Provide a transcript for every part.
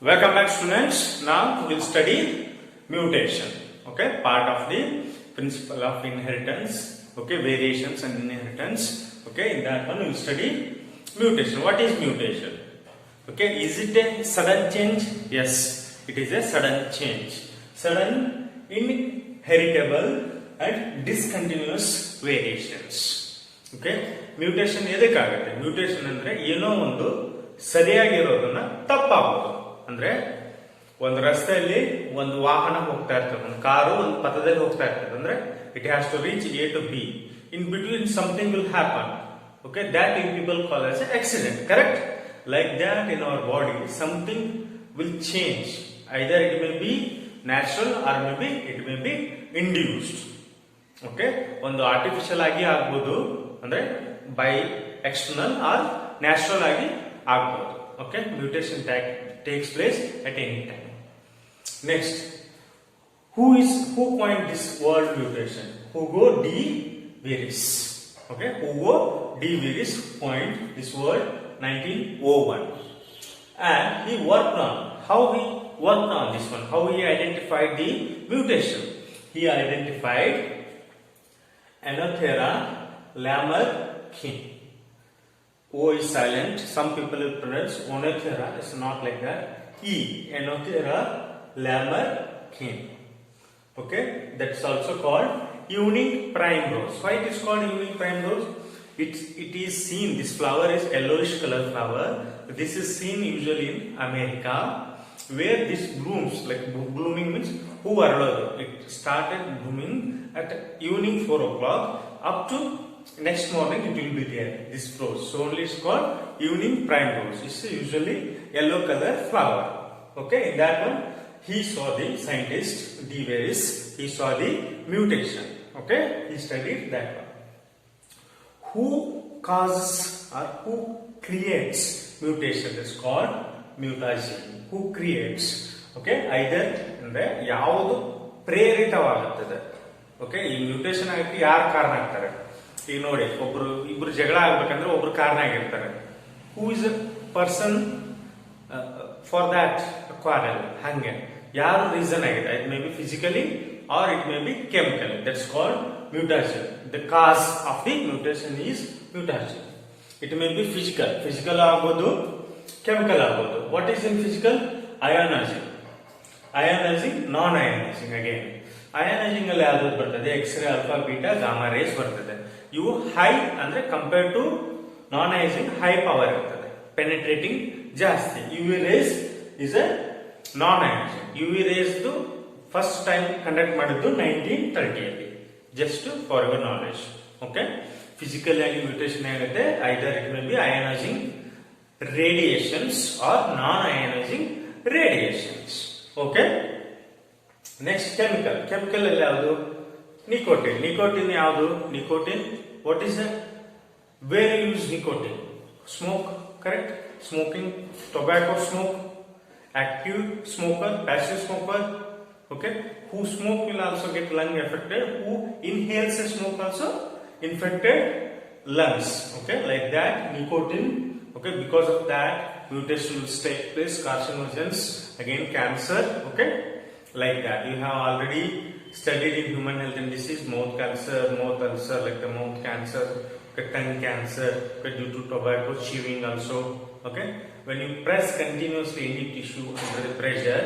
Welcome back, students. Now we will study mutation. Okay, part of the principle of inheritance. Okay, variations and inheritance. Okay, in that one we will study mutation. What is mutation? Okay, is it a sudden change? Yes, it is a sudden change. Sudden, inheritable and discontinuous variations. Okay, mutation ಎದಕ್ಕಾಗುತ್ತೆ? Mutation ಅಂದ್ರೆ ಏನೋ ಒಂದು ಸರಿಯಾಗಿರೋದನ್ನ ತಪ್ಪಾಗೋದು. ಅಂದ್ರೆ ಒಂದು ರಸ್ತೆಯಲ್ಲಿ ಒಂದು ವಾಹನ ಹೋಗ್ತಾ ಇರ್ತದೆ, ಒಂದು ಕಾರು ಒಂದು ಪಥದಲ್ಲಿ ಹೋಗ್ತಾ ಇರ್ತದೆ. ಅಂದ್ರೆ it has to reach A to B. In between something will happen. Okay, that people call as accident. Correct? Like that in our body something will change, either it may be natural or maybe it may be induced. Okay, ಒಂದು artificial ಆಗಿ ಆಗಬಹುದು, ಅಂದ್ರೆ by external R natural ಆಗಿ ಆಗಬಹುದು. Okay, mutation takes place at any time. Next, who coined this word mutation? Hugo de Vries. Okay, Hugo de Vries coined this word 1901, and he worked on this one. How he identified the mutation? He identified Enothera lamarckii. O is silent. Some people will pronounce Onothera. It's not like that. E, Enothera lamarckii. Okay, that's also called unique primrose. Why it is called unique primrose? It is seen, this flower is yellowish color flower. This is seen usually in America, where this blooms, like blooming means who aralodu. It started blooming at evening 4 o'clock up to next morning it will be there, this rose. So only it's called evening primrose. It's usually yellow color flower. Okay, in that one he saw, the scientist de Vries, he saw the mutation. Okay, he studied that one. Who causes or who creates mutation is called mutation. Who creates? Okay, either ಅಂದ್ರೆ ಯಾವುದು ಪ್ರೇರಿತವಾಗುತ್ತದೆ. Okay, ಈ mutation ಆಗಕ್ಕೆ ಯಾರು ಕಾರಣ ಆಗ್ತಾರೆ? ಈಗ ನೋಡಿ, ಇಬ್ರು ಜಗಳ ಆಗ್ಬೇಕಂದ್ರೆ ಒಬ್ರು ಕಾರಣ ಆಗಿರ್ತಾರೆ. Who is a person for that quarrel? ಹಂಗೆ ಯಾರು ರೀಸನ್ ಆಗಿದೆ? It may B physically or it may be chemically. That's called mutation. The cause of the mutation is mutation. It may be physical agbodu, chemical agbodu. What is in physical? Ionizing, non-ionizing. Again, ionizing alli yadu bartade? X-ray, alpha, beta, gamma rays bartade. You high andre compared to non-ionizing high power irtade, penetrating ಜಾಸ್ತಿ. UV rays is a non-ionizing. UV rays do first time conduct ಮಾಡಿದ್ದು 1930 just for your knowledge. Okay, physical ಆಗಿ mutation ಆಗುತ್ತೆ, either it may be ionizing radiations or non ionizing radiations. Okay, next chemical ಅಲ್ಲಿ ಯಾವುದು? Nicotine ಯಾವುದು? Nicotine, what is where use nicotine? Smoke. Correct? Smoking, tobacco smoke, active smoker, passive smoker. Okay, who smoke will also get lung affected. Who inhales a smoke also infected lungs. Okay, like that nicotine. Okay, because of that mutation will take place, carcinogens, again cancer. Okay, like that. You have already studied in human health and disease, mouth cancer, mouth ulcer, like the mouth cancer, okay, tongue cancer, okay, due to tobacco chewing also. Okay, when you press continuously any tissue under the pressure,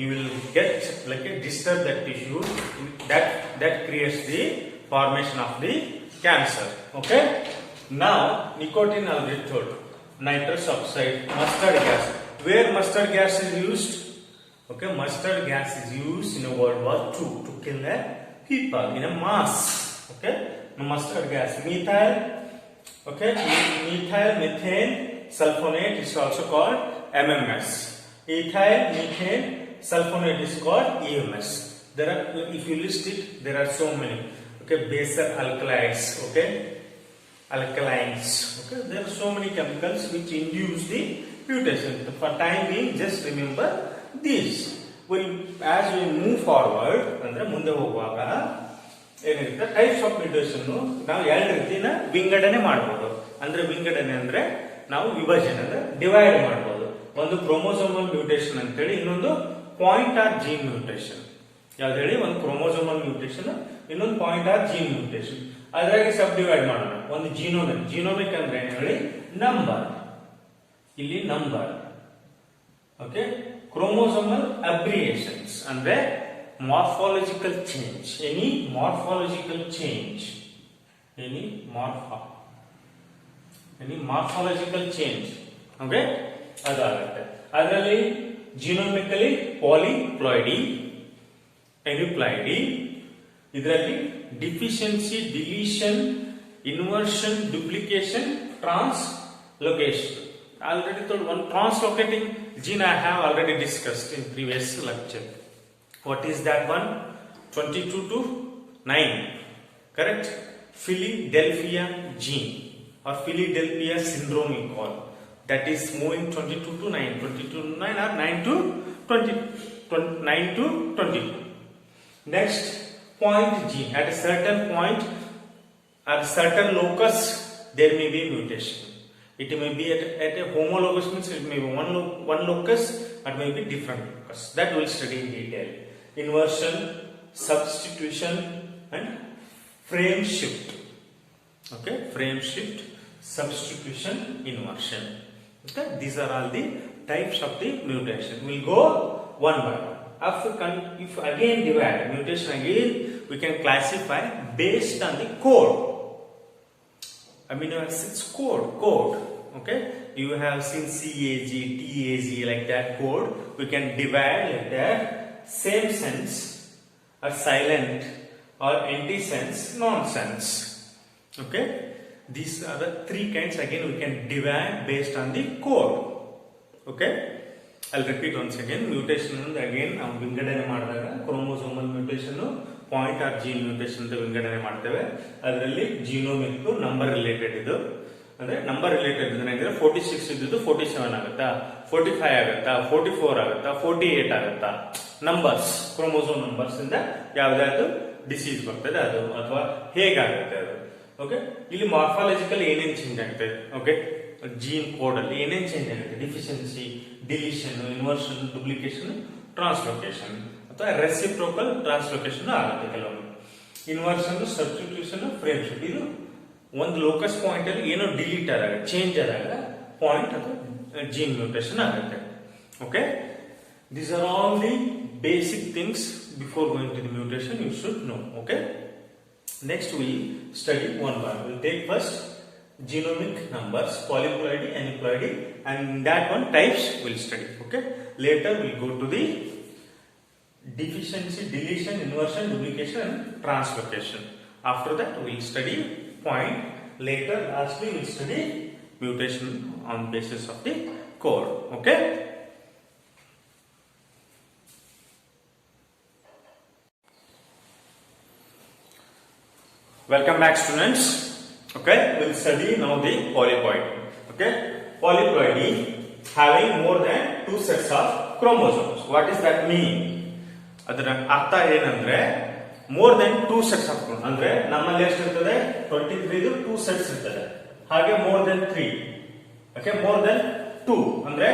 you will get like a disturb that tissue, that creates the formation of the cancer. Okay, now nicotine already told. Nitrous oxide, mustard gas. Where mustard gas is used? Okay, mustard gas is used in World War II to kill people in a mass. Okay, mustard gas. Methyl, okay, methyl methane sulfonate is also called MMS. Ethyl methane sulfonate is called EMS. There are, if you list it, there are so many. Okay, basal alkalides. Okay, alkalines. Okay, there are so many chemicals which induce the mutation. For time being, just remember these. As we move forward, ಅಂದ್ರೆ ಮುಂದೆ ಹೋಗುವಾಗ ಏನಿರುತ್ತೆ, types of mutation ನಾವು ಎರಡು ರೀತಿನ ವಿಂಗಡಣೆ ಮಾಡಬಹುದು. ಅಂದ್ರೆ ವಿಂಗಡಣೆ ಅಂದ್ರೆ ನಾವು ವಿಭಜನೆ ಅಂದ್ರೆ ಡಿವೈಡ್ ಮಾಡಬಹುದು. ಒಂದು ಕ್ರೋಮೋಸೋಮಲ್ ಮ್ಯೂಟೇಶನ್ ಅಂತೇಳಿ, ಇನ್ನೊಂದು ಪಾಯಿಂಟ್ ಆರ್ ಜೀನ್ ಮ್ಯೂಟೇಶನ್. ಯಾವ್ದು ಹೇಳಿ? ಒಂದು ಕ್ರೋಮೋಸೋಮಲ್ ಮ್ಯೂಟೇಶನ್, ಇನ್ನೊಂದು ಪಾಯಿಂಟ್ ಆರ್ ಜೀನ್ ಮ್ಯೂಟೇಶನ್. ಅದ್ರಾಗೆ ಸಬ್ ಡಿವೈಡ್ ಮಾಡೋಣ. ಒಂದು ಜೀನೋಮಿಕ್. ಜೀನೋಮಿಕ್ ಅಂದ್ರೆ ಏನು ಹೇಳಿ? ನಂಬರ್. ಇಲ್ಲಿ ನಂಬರ್. ಓಕೆ. ಕ್ರೋಮೋಸೋಮಲ್ ಅಬ್ರಿಯೇಷನ್ಸ್ ಅಂದ್ರೆ morphological change. Any morphological change. Any morphological change. Okay, ಅದಾಗುತ್ತೆ. ಅದರಲ್ಲಿ ಜೀನೋಮಿಕಲಿ ಪಾಲಿಪ್ಲಾಯ್ಡಿ, ಎನಿಪ್ಲಾಯ್ಡಿ. ಇದರಲ್ಲಿ deficiency, deletion, inversion, duplication, translocation. Already told one translocating gene I have already discussed in previous lecture. What is that one? 22 to 9. Correct? Philadelphia gene or Philadelphia syndrome we call. That is moving 22 to 9. 22 to 9 or 9 to 20. 9 to 22. Next, point gene. At a certain point, at a certain locus, there may be mutation. It may be at a homologous, means it may be one locus, it may be different locus. That we'll study in detail. Inversion, substitution, and frame shift. Okay, frame shift, substitution, inversion. Okay, these are all the types of the mutation. We'll go one by one. If again divide mutation again, we can classify based on the code. Amino acids code. Okay, you have seen CAG, TAG, like that code. We can divide like that. Same sense or silent or anti-sense, nonsense. Okay, these are the three kinds. Again, we can divide based on the code. Okay, I'll repeat once again. Mutation again ವಿಂಗಡಣೆ ಮಾಡಿದಾಗ chromosomal mutation, point or gene mutation ಅಂತ ವಿಂಗಡಣೆ ಮಾಡ್ತೇವೆ. ಅದರಲ್ಲಿ genomic number related. ಇದು ಅಂದ್ರೆ number related ಏನಾಗಿದೆ? 46 ಇದ್ದು 47 ಆಗುತ್ತಾ, 45 ಆಗುತ್ತಾ, 44 ಆಗುತ್ತಾ, 48 ಆಗುತ್ತಾ? ನಂಬರ್ಸ್, ಕ್ರೋಮೋಸೋಮ್ ನಂಬರ್ಸ್ ಇಂದ ಯಾವ್ದಾದ್ರು ಡಿಸೀಸ್ ಬರ್ತದೆ ಅದು, ಅಥವಾ ಹೇಗಾಗುತ್ತೆ ಅದು. ಓಕೆ, ಇಲ್ಲಿ ಮಾರ್ಫಾಲಜಿಕಲ್ ಏನೇನ್ ಚೇಂಜ್ ಆಗುತ್ತೆ? ಓಕೆ, ಜೀನ್ ಕೋಡ್ ಅಲ್ಲಿ ಏನೇನ್ ಚೇಂಜ್ ಆಗುತ್ತೆ? Deficiency, deletion, inversion, duplication, translocation ಅಥವಾ ರೆಸಿಪ್ರೋಕಲ್ ಟ್ರಾನ್ಸ್ಲೊಕೇಶನ್ ಆಗುತ್ತೆ ಕೆಲವೊಮ್ಮೆ. Inversion, substitution, frame shift. ಇದು ಒಂದು ಲೋಕಸ್ ಪಾಯಿಂಟ್ ಅಲ್ಲಿ ಏನೋ ಡಿಲೀಟ್ ಆದಾಗ, ಚೇಂಜ್ ಆದಾಗ ಪಾಯಿಂಟ್ ಅಥವಾ ಜೀನ್ ಮ್ಯೂಟೇಷನ್ ಆಗುತ್ತೆ. Okay, these are all the basic things before going to the mutation you should know. Okay, next we study one by one. We'll take first genomic numbers, polyploidy, aneuploidy, and that one types we'll study. Okay, later we'll go to the deficiency, deletion, inversion, duplication, and translocation. After that we'll study point. Later lastly we'll study mutation on basis of the code. Okay, welcome back students. Okay, we'll study now the polyploidy. Okay, polyploidy having more than 2 sets of chromosomes. What does that mean? ಅದರ ಅರ್ಥ ಏನಂದ್ರೆ more than 2 sets of chromosomes. ಅಂದ್ರೆ ನಮ್ಮಲ್ಲಿ ಎಷ್ಟು ಇರ್ತದೆ? 23 ಇದು 2 sets ಇರ್ತದೆ. ಹಾಗೆ more than 3. Okay, more than 2 ಅಂದ್ರೆ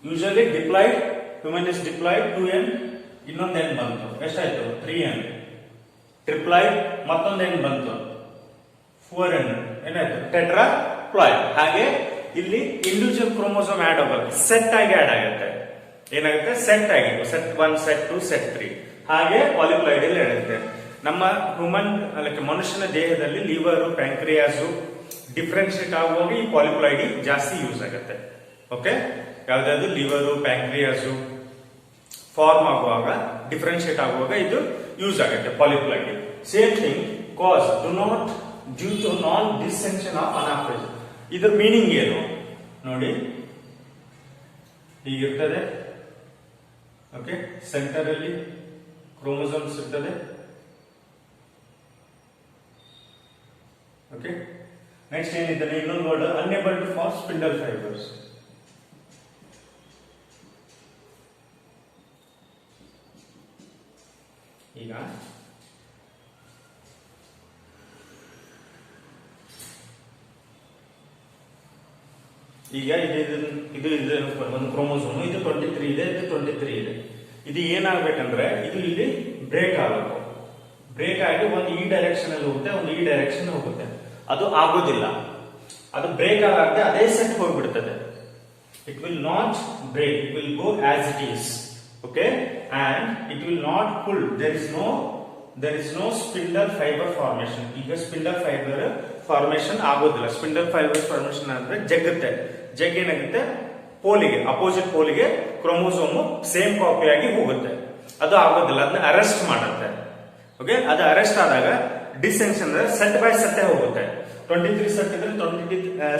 usually diploid, human is diploid 2n, ಇನ್ನೊಂದು n ಬಂತು, ಎಷ್ಟಾಯ್ತು? 3n. ಟ್ರಿಪ್ಲಾಯ್ಡ್ ಮತ್ತೊಂದು n ಬಂತು, 4n. ಏನಾಯ್ತು? ಟೆಟ್ರಾಪ್ಲಾಯ್ಡ್. ಹಾಗೆ ಇಲ್ಲಿ ಇಂಡಿವಿಜುವಲ್ ಕ್ರೋಮೋಸೋಮ್ ಆಡ್ ಆಗುತ್ತೆ, ಸೆಟ್ ಆಗಿ ಆಡ್ ಆಗುತ್ತೆ. ಏನಾಗುತ್ತೆ? ಸೆಟ್ ಆಗಿ, ಸೆಟ್ 1, ಸೆಟ್ 2, ಸೆಟ್ 3. ಹಾಗೆ ಪಾಲಿಪ್ಲಾಯ್ಡ್ ಅಲ್ಲಿ ಹೇಳುತ್ತೆ. ನಮ್ಮ ಹ್ಯೂಮನ್ ಅದಕ್ಕೆ ಮನುಷ್ಯನ ದೇಹದಲ್ಲಿ ಲಿವರ್, ಪ್ಯಾಂಕ್ರಿಯಾಸ್ ಡಿಫ್ರೆನ್ಶಿಯೇಟ್ ಆಗುವಾಗ ಈ ಪಾಲಿಪ್ಲಾಯ್ಡಿ ಜಾಸ್ತಿ ಯೂಸ್ ಆಗುತ್ತೆ. ಓಕೆ, ಯಾವ್ದಾದ್ರು ಲಿವರ್, ಪ್ಯಾಂಕ್ರಿಯಾಸ್ ಫಾರ್ಮ್ ಆಗುವಾಗ, ಡಿಫ್ರೆನ್ಶಿಯೇಟ್ ಆಗುವಾಗ ಇದು ಯೂಸ್ ಆಗುತ್ತೆ polyploidy. Same thing cause due to non disjunction of anaphase. ಇದ್ರ ಮೀನಿಂಗ್ ಏನು ನೋಡಿ, ಹೀಗಿರ್ತದೆ. ಓಕೆ, ಸೆಂಟರ್ ಅಲ್ಲಿ ಕ್ರೋಮೋಸೋಮ್ಸ್ ಇರ್ತದೆ. ಓಕೆ, ನೆಕ್ಸ್ಟ್ ಏನಿದೆ? ಇನ್ನೊಂದು word, unable to form spindle fibres. ಈಗ ಈಗ ಇದು ಒಂದು ಕ್ರೋಮೋಸೋಮ್, ಇದು 23 ಇದೆ, ಇದು 23 ಇದೆ. ಇದು ಏನಾಗ್ಬೇಕಂದ್ರೆ ಇದು ಇಲ್ಲಿ ಬ್ರೇಕ್ ಆಗಬೇಕು. ಬ್ರೇಕ್ ಆಗಿ ಒಂದು ಈ ಡೈರೆಕ್ಷನ್ ಅಲ್ಲಿ ಹೋಗುತ್ತೆ, ಒಂದು ಈ ಡೈರೆಕ್ಷನ್ ಹೋಗುತ್ತೆ. ಅದು ಆಗೋದಿಲ್ಲ. ಅದು ಬ್ರೇಕ್ ಆಗದೆ ಅದೇ ಸೆಟ್ ಹೋಗ್ಬಿಡ್ತದೆ. It will not break, it will go as it is. Okay, and it will not pull. There is no spindle fibre formation. ಈಗ ಸ್ಪಿಂಡಲ್ ಫೈಬರ್ ಫಾರ್ಮೇಶನ್ ಆಗೋದಿಲ್ಲ. ಸ್ಪಿಂಡಲ್ ಫೈಬರ್ ಫಾರ್ಮೇಶನ್ ಅಂದ್ರೆ ಜಗ್ಗುತ್ತೆ. ಜಗ್ ಏನಾಗುತ್ತೆ, ಪೋಲಿಗೆ, ಅಪೋಸಿಟ್ ಪೋಲಿಗೆ ಕ್ರೋಮೋಸೋಮ್ ಸೇಮ್ ಕಾಪಿ ಆಗಿ ಹೋಗುತ್ತೆ. ಅದು ಆಗೋದಿಲ್ಲ, ಅದನ್ನ ಅರೆಸ್ಟ್ ಮಾಡುತ್ತೆ. ಓಕೆ, ಅದು ಅರೆಸ್ಟ್ ಆದಾಗ ಡಿಸೆನ್ಷನ್ ಅಂದ್ರೆ ಸೆಟ್ ಬೈ ಸೆಟ್ಟೆ ಹೋಗುತ್ತೆ. 23 ಸೆಟ್ ಇದ್ರೆ 20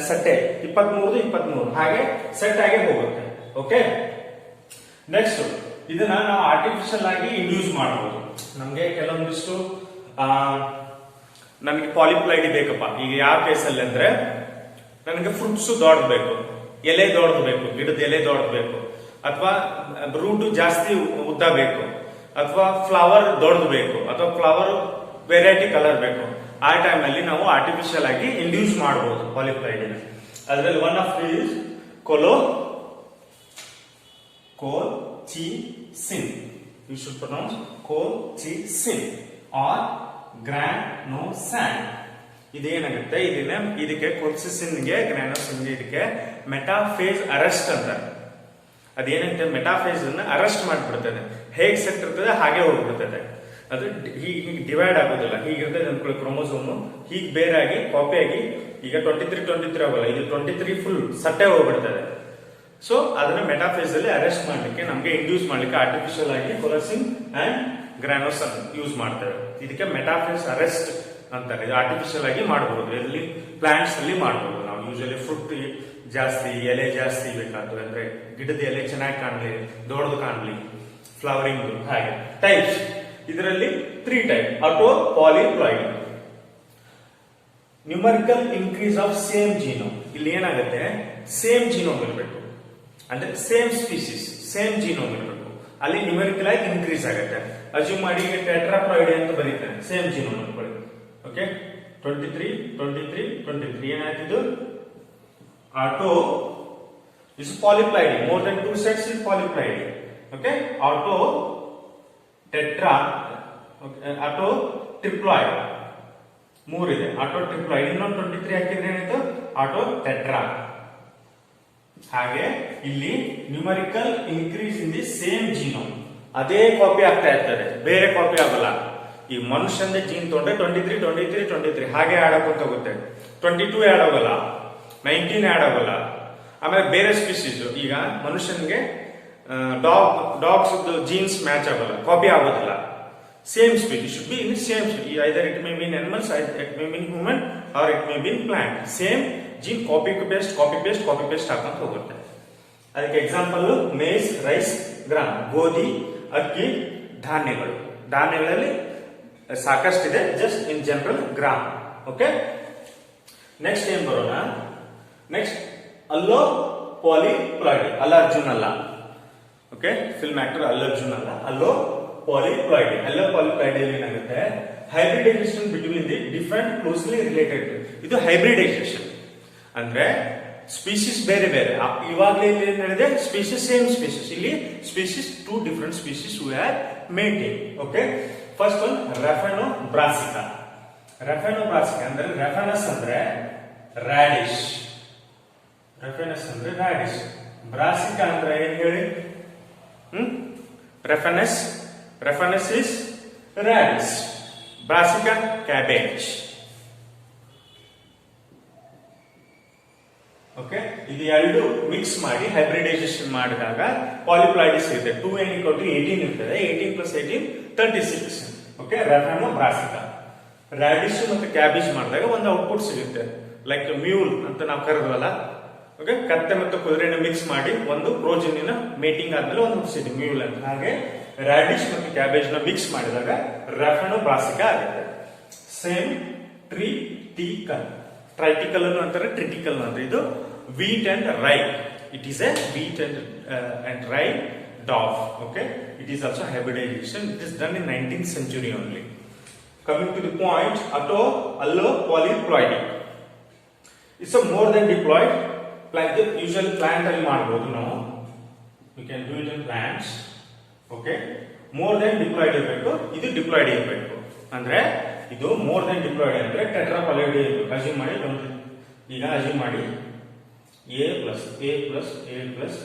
ಸೆಟ್ಟೆ, 23 ಹಾಗೆ ಸೆಟ್ ಆಗಿ ಹೋಗುತ್ತೆ. ಓಕೆ, ನೆಕ್ಸ್ಟ್ ಇದನ್ನ ನಾವು ಆರ್ಟಿಫಿಷಿಯಲ್ ಆಗಿ ಇಂಡ್ಯೂಸ್ ಮಾಡಬಹುದು. ನಮ್ಗೆ ಕೆಲವೊಂದಿಷ್ಟು ನನಗೆ ಪಾಲಿಪ್ಲೈಡಿ ಬೇಕಪ್ಪ. ಈಗ ಯಾವ ಕೇಸಲ್ಲಿ ಅಂದ್ರೆ ನನಗೆ ಫ್ರೂಟ್ಸ್ ದೊಡ್ಡಬೇಕು, ಎಲೆ ದೊಡ್ಡಬೇಕು, ಗಿಡದ ಎಲೆ ದೊಡ್ಡಬೇಕು, ಅಥವಾ ರೂಟ್ ಜಾಸ್ತಿ ಉದ್ದ ಬೇಕು, ಅಥವಾ ಫ್ಲವರ್ ದೊಡ್ಡದು ಬೇಕು, ಅಥವಾ ಫ್ಲವರ್ ವೆರೈಟಿ ಕಲರ್ ಬೇಕು. ಆ ಟೈಮ್ ಅಲ್ಲಿ ನಾವು ಆರ್ಟಿಫಿಷಿಯಲ್ ಆಗಿ ಇಂಡ್ಯೂಸ್ ಮಾಡಬಹುದು ಪಾಲಿಪ್ಲೈಡಿನ. ಅದರಲ್ಲಿ one of is colchicine. You should pronounce colchicine or granosine. ಇದೇನಾಗುತ್ತೆ, ಇದಕ್ಕೆ ಕೊಲ್ಸಿಸಿನ್ಗೆ ಗ್ರಾನೋಸಿನ್ಗೆ ಇದಕ್ಕೆ ಮೆಟಾಫೇಸ್ ಅರೆಸ್ಟ್ ಅಂತಾರೆ. ಅದೇನಂತೆ ಮೆಟಾಫೇಸ್ ಅನ್ನ ಅರೆಸ್ಟ್ ಮಾಡಿಬಿಡ್ತದೆ. ಹೇಗೆ ಸೆಟ್ ಇರ್ತದೆ ಹಾಗೆ ಹೋಗ್ಬಿಡ್ತದೆ. ಅದು ಹೀಗೆ ಡಿವೈಡ್ ಆಗೋದಿಲ್ಲ. ಹೀಗಿರ್ತದೆ ಅನ್ಕೊಳ್ಳಿ ಕ್ರೋಮೋಸೋಮ್, ಹೀಗೆ ಬೇರಾಗಿ ಕಾಪಿ ಆಗಿ ಈಗ 23 ಆಗೋಲ್ಲ, ಇದು 23 ಫುಲ್ ಸಟ್ಟೆ ಹೋಗ್ಬಿಡ್ತದೆ. ಸೊ ಅದನ್ನ ಮೆಟಾಫೇಸ್ ಅಲ್ಲಿ ಅರೆಸ್ಟ್ ಮಾಡ್ಲಿಕ್ಕೆ, ನಮ್ಗೆ ಇಂಡ್ಯೂಸ್ ಮಾಡ್ಲಿಕ್ಕೆ ಆರ್ಟಿಫಿಷಿಯಲ್ ಆಗಿ ಕೊಲಸಿನ್ ಅಂಡ್ ಗ್ರಾನೋಸನ್ ಯೂಸ್ ಮಾಡ್ತೇವೆ. ಇದಕ್ಕೆ ಮೆಟಾಫೇಸ್ ಅರೆಸ್ಟ್ ಅಂತಾರೆ. ಇದು ಆರ್ಟಿಫಿಷಿಯಲ್ ಆಗಿ ಮಾಡಬಹುದು. ಎಲ್ಲಿ ಪ್ಲಾಂಟ್ಸ್ ಅಲ್ಲಿ ಮಾಡಬಹುದು. ನಾವು ಯೂಶಲಿ ಫ್ರೂಟ್ ಜಾಸ್ತಿ, ಎಲೆ ಜಾಸ್ತಿ ಬೇಕಾದ್ರೆ, ಅಂದ್ರೆ ಗಿಡದ ಎಲೆ ಚೆನ್ನಾಗಿ ಕಾಣಲಿ, ದೊಡ್ಡದು ಕಾಣಲಿ, ಫ್ಲವರಿಂಗ್ ಹಾಗೆ ಟೈಪ್ಸ್. ಇದರಲ್ಲಿ 3 type. Auto polyploid, numerical increase of same genome. ಇಲ್ಲಿ ಏನಾಗುತ್ತೆ, ಸೇಮ್ ಜೀನೋಮ್ ಇರಬೇಕು, ಅಂದ್ರೆ ಸೇಮ್ ಸ್ಪೀಸಿಸ್, ಸೇಮ್ ಜೀನೋಮ್ ಇರಬೇಕು. ಅಲ್ಲಿ ನ್ಯೂಮರಿಕಲ್ ಆಗಿ ಇನ್ಕ್ರೀಸ್ ಆಗುತ್ತೆ. ಅಸ್ಯೂಮ್ ಮಾಡಿ ಟೆಟ್ರಾಪ್ಲಾಯ್ಡ್ ಅಂತ ಬರೀತಾರೆ, ಸೇಮ್ ಜೀನೋಮ್ ಇಟ್ಕೊಳ್ಳಿ. ಓಕೆ, 23 ಏನಾಯ್ತಿದ್ದು, auto is polyploid. More than 2 sets is polyploid. Okay, auto tetra, auto triploid 3 ಇದೆ. ಆಟೋ ಟ್ರಿಪ್ಲಾಯ್ಡ್ ಇನ್ನೊಂದು 23 ಹಾಕಿದ್ರೆ ಏನಾಯ್ತು, ಆಟೋ ಟೆಟ್ರಾ. ಹಾಗೆ ಇಲ್ಲಿ numerical increase in the same genome, ಅದೇ ಕಾಪಿ ಆಗ್ತಾ ಇರ್ತದೆ, ಬೇರೆ ಕಾಪಿ ಆಗಲ್ಲ. ಈ ಮನುಷ್ಯನ ಜೀನ್ ತೊಗೊಂಡ್ರೆ 23 ಹಾಗೆ ಆಡ್ ಆಗೋಂತ ಹೋಗುತ್ತೆ. 22 ಆಡ್ ಆಗೋಲ್ಲ, 19 ಆಡ್ ಆಗೋಲ್ಲ. ಆಮೇಲೆ ಬೇರೆ ಸ್ಪೀಸೀಸ್, ಈಗ ಮನುಷ್ಯನಿಗೆ ಡಾಗ್ಸ್ ಜೀನ್ಸ್ ಮ್ಯಾಚ್ ಆಗೋಲ್ಲ, ಕಾಪಿ ಆಗೋದಿಲ್ಲ. Same species should be in same, either it may be in animals, it may be in human, or it may be in plant. Same gene copy paste ಹಾಕೊಂತ ಹೋಗುತ್ತೆ. ಅದಕ್ಕೆ example Mein, rice, gram, ಗೋಧಿ, ಅಕ್ಕಿ, ಧಾನ್ಯಗಳು. ಧಾನ್ಯಗಳಲ್ಲಿ ಸಾಕಷ್ಟಿದೆ, just in general gram. Okay, next ಏನ್ ಬರೋಣ. ನೆಕ್ಸ್ಟ್ ಅಲ್ಲೋ ಪಾಲಿಪ್ಲಾಯ್ಡ್, ಅಲ್ಲ ಅರ್ಜುನ್ ಅಲ್ಲ. ಓಕೆ, ಫಿಲ್ಮ್ ಆಕ್ಟರ್ ಅಲ್ಲ ಅರ್ಜುನ್ ಅಲ್ಲ, ಅಲ್ಲೋ ಪಾಲಿಪ್ಲಾಯ್ಡ್. ಅಲ್ಲೋ ಪಾಲಿಪ್ಲಾಯ್ಡ್ ಏನಾಗುತ್ತೆ, hybridization between the different closely related. ಇದು ಹೈಬ್ರಿಡೈಸೇಷನ್ ಅಂದ್ರೆ ಸ್ಪೀಶೀಸ್ ಬೇರೆ ಬೇರೆ. ಇವಾಗಲೇ ಇಲ್ಲಿ ಏನ್ ಹೇಳಿದೆ, ಸ್ಪೀಶೀಸ್ ಸೇಮ್ ಸ್ಪೀಶೀಸ್. ಇಲ್ಲಿ species 2 different species we are maintain. Okay, first one Raphanobrassica. Raphanobrassica ಅಂದ್ರೆ ರೆಫೆನಸ್ ಅಂದ್ರೆ ರಾಡಿಶ್, ಬ್ರಾಸಿಕಾ ಅಂದ್ರೆ ಏನ್ ಹೇಳಿ, Raphanus is radish, Brassica cabbage. Okay, ಇದು ಎರಡು ಮಿಕ್ಸ್ ಮಾಡಿ ಹೈಬ್ರಿಡೈಸೇಷನ್ ಮಾಡಿದಾಗ ಪಾಲಿಪ್ಲಾಯ್ಡ್ ಸಿಗುತ್ತೆ. 2n = 18 ಇರ್ತದೆ. 18 + 18 36. ಓಕೆ, ರೆಫೆನೋಬ್ರಾಸಿಕಾ. ರಾಡಿಶ್ ಮತ್ತೆ ಕ್ಯಾಬೇಜ್ ಮಾಡಿದಾಗ ಒಂದು ಔಟ್ಪುಟ್ ಸಿಗುತ್ತೆ, ಲೈಕ್ ಮ್ಯೂಲ್ ಅಂತ ನಾವು ಕರೆದ್ವಲ್ಲ. ಓಕೆ, ಕತ್ತೆ ಮತ್ತು ಕುದುರೆನ ಮಿಕ್ಸ್ ಮಾಡಿ ಒಂದು ಪ್ರೋಜಿನಿನ ಮೇಟಿಂಗ್ ಆದ್ಮೇಲೆ ಒಂದು ಹುಟ್ಟಿಸಿದೆ ಮ್ಯೂಲ್ ಅಂತ. ಹಾಗೆ ರಾಡಿಶ್ ಮತ್ತು ಕ್ಯಾಬೇಜ್ ನ ಮಿಕ್ಸ್ ಮಾಡಿದಾಗ ರೆಫೆನೋಬ್ರಾಸಿಕಾ ಆಗುತ್ತೆ. ಸೇಮ್ ಟ್ರೈಟಿಕಲ್ ಅಂತಾರೆ, ಟ್ರಿಟಿಕಲ್ ಅಂದ್ರೆ ಇದು wheat and rye. It is a wheat and rye dove. Okay, it is also hybridization. It is done in 19th century only. Coming to the point, allo polyploidy. It's a more than diploid. Usually plant ಅಲ್ಲಿ ಮಾಡಬಹುದು ನಾವು. We can do it in plants. Okay, more than diploid ಇರಬೇಕು, ಇದು diploid ಇರಬೇಕು. ಅಂದ್ರೆ ಇದು more than diploid ಅಂದ್ರೆ ಟೆಟ್ರಾಪಲಾಯ್ಡ್ ಇರಬೇಕು. ಅಸ್ಯೂಮ್ ಮಾಡಿ, ಈಗ ಅಸ್ಯೂಮ್ ಮಾಡಿ A plus A plus A plus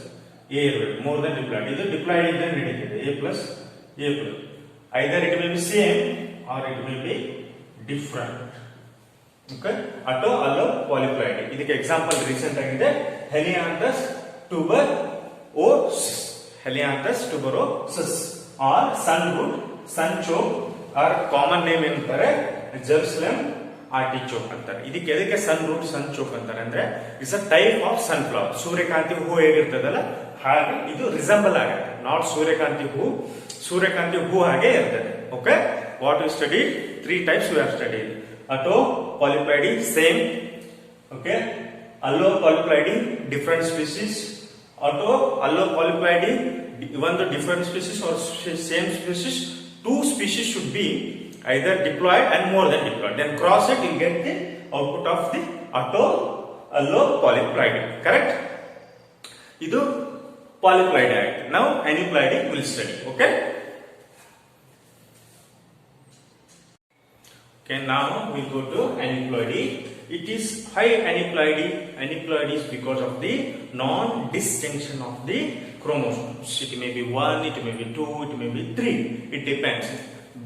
A ಇರಬೇಕು, ಮೋರ್ ದೆನ್ ಡಿಪ್ಲಾಯ್ಡ್. ಇದು ಡಿಪ್ಲಾಯ್ಡ್ ಇದ್ದರೆ ನಡೀತಿದೆ, A plus A plus. Either it may be same or it may be different. Okay, auto allo polyploid. ಇದಕ್ಕೆ example recent ಆಗಿದೆ Helianthus tuberosus. Helianthus tuberosus or sun root, sun choke or common name ಏನಂತಾರೆ Jerusalem artichoke ಅಂತಾರೆ. ಇದಕ್ಕೆ sun root sun choke ಅಂತಾರೆ. ಅಂದ್ರೆ it's a type of sunflower. ಸೂರ್ಯಕಾಂತಿ ಹೂ ಹೇಗಿರ್ತದಲ್ಲ ಹಾಗೆ ಇದು ರಿಸೆಂಬಲ್ ಆಗುತ್ತೆ. ನಾಟ್ ಸೂರ್ಯಕಾಂತಿ ಹೂ, ಸೂರ್ಯಕಾಂತಿ ಹೂ ಹಾಗೆ ಇರ್ತದೆ. Okay, what you study 3 types we have studied. Atto polyploidy same. Okay, allo polyploidy different species. Atto allo polyploidy even the different species or same species, 2 species should be either diploid and more than diploid. Then cross it, you get the output of the atto allo polyploidy. Correct? Idu polyploidy act. Now aneuploidy will study. Okay. Okay, now we go to aneuploidy. It is high aneuploidy. Aneuploidy is because of the non-distinction of the chromosomes. It may be 1, it may be 2, it may be 3. It depends.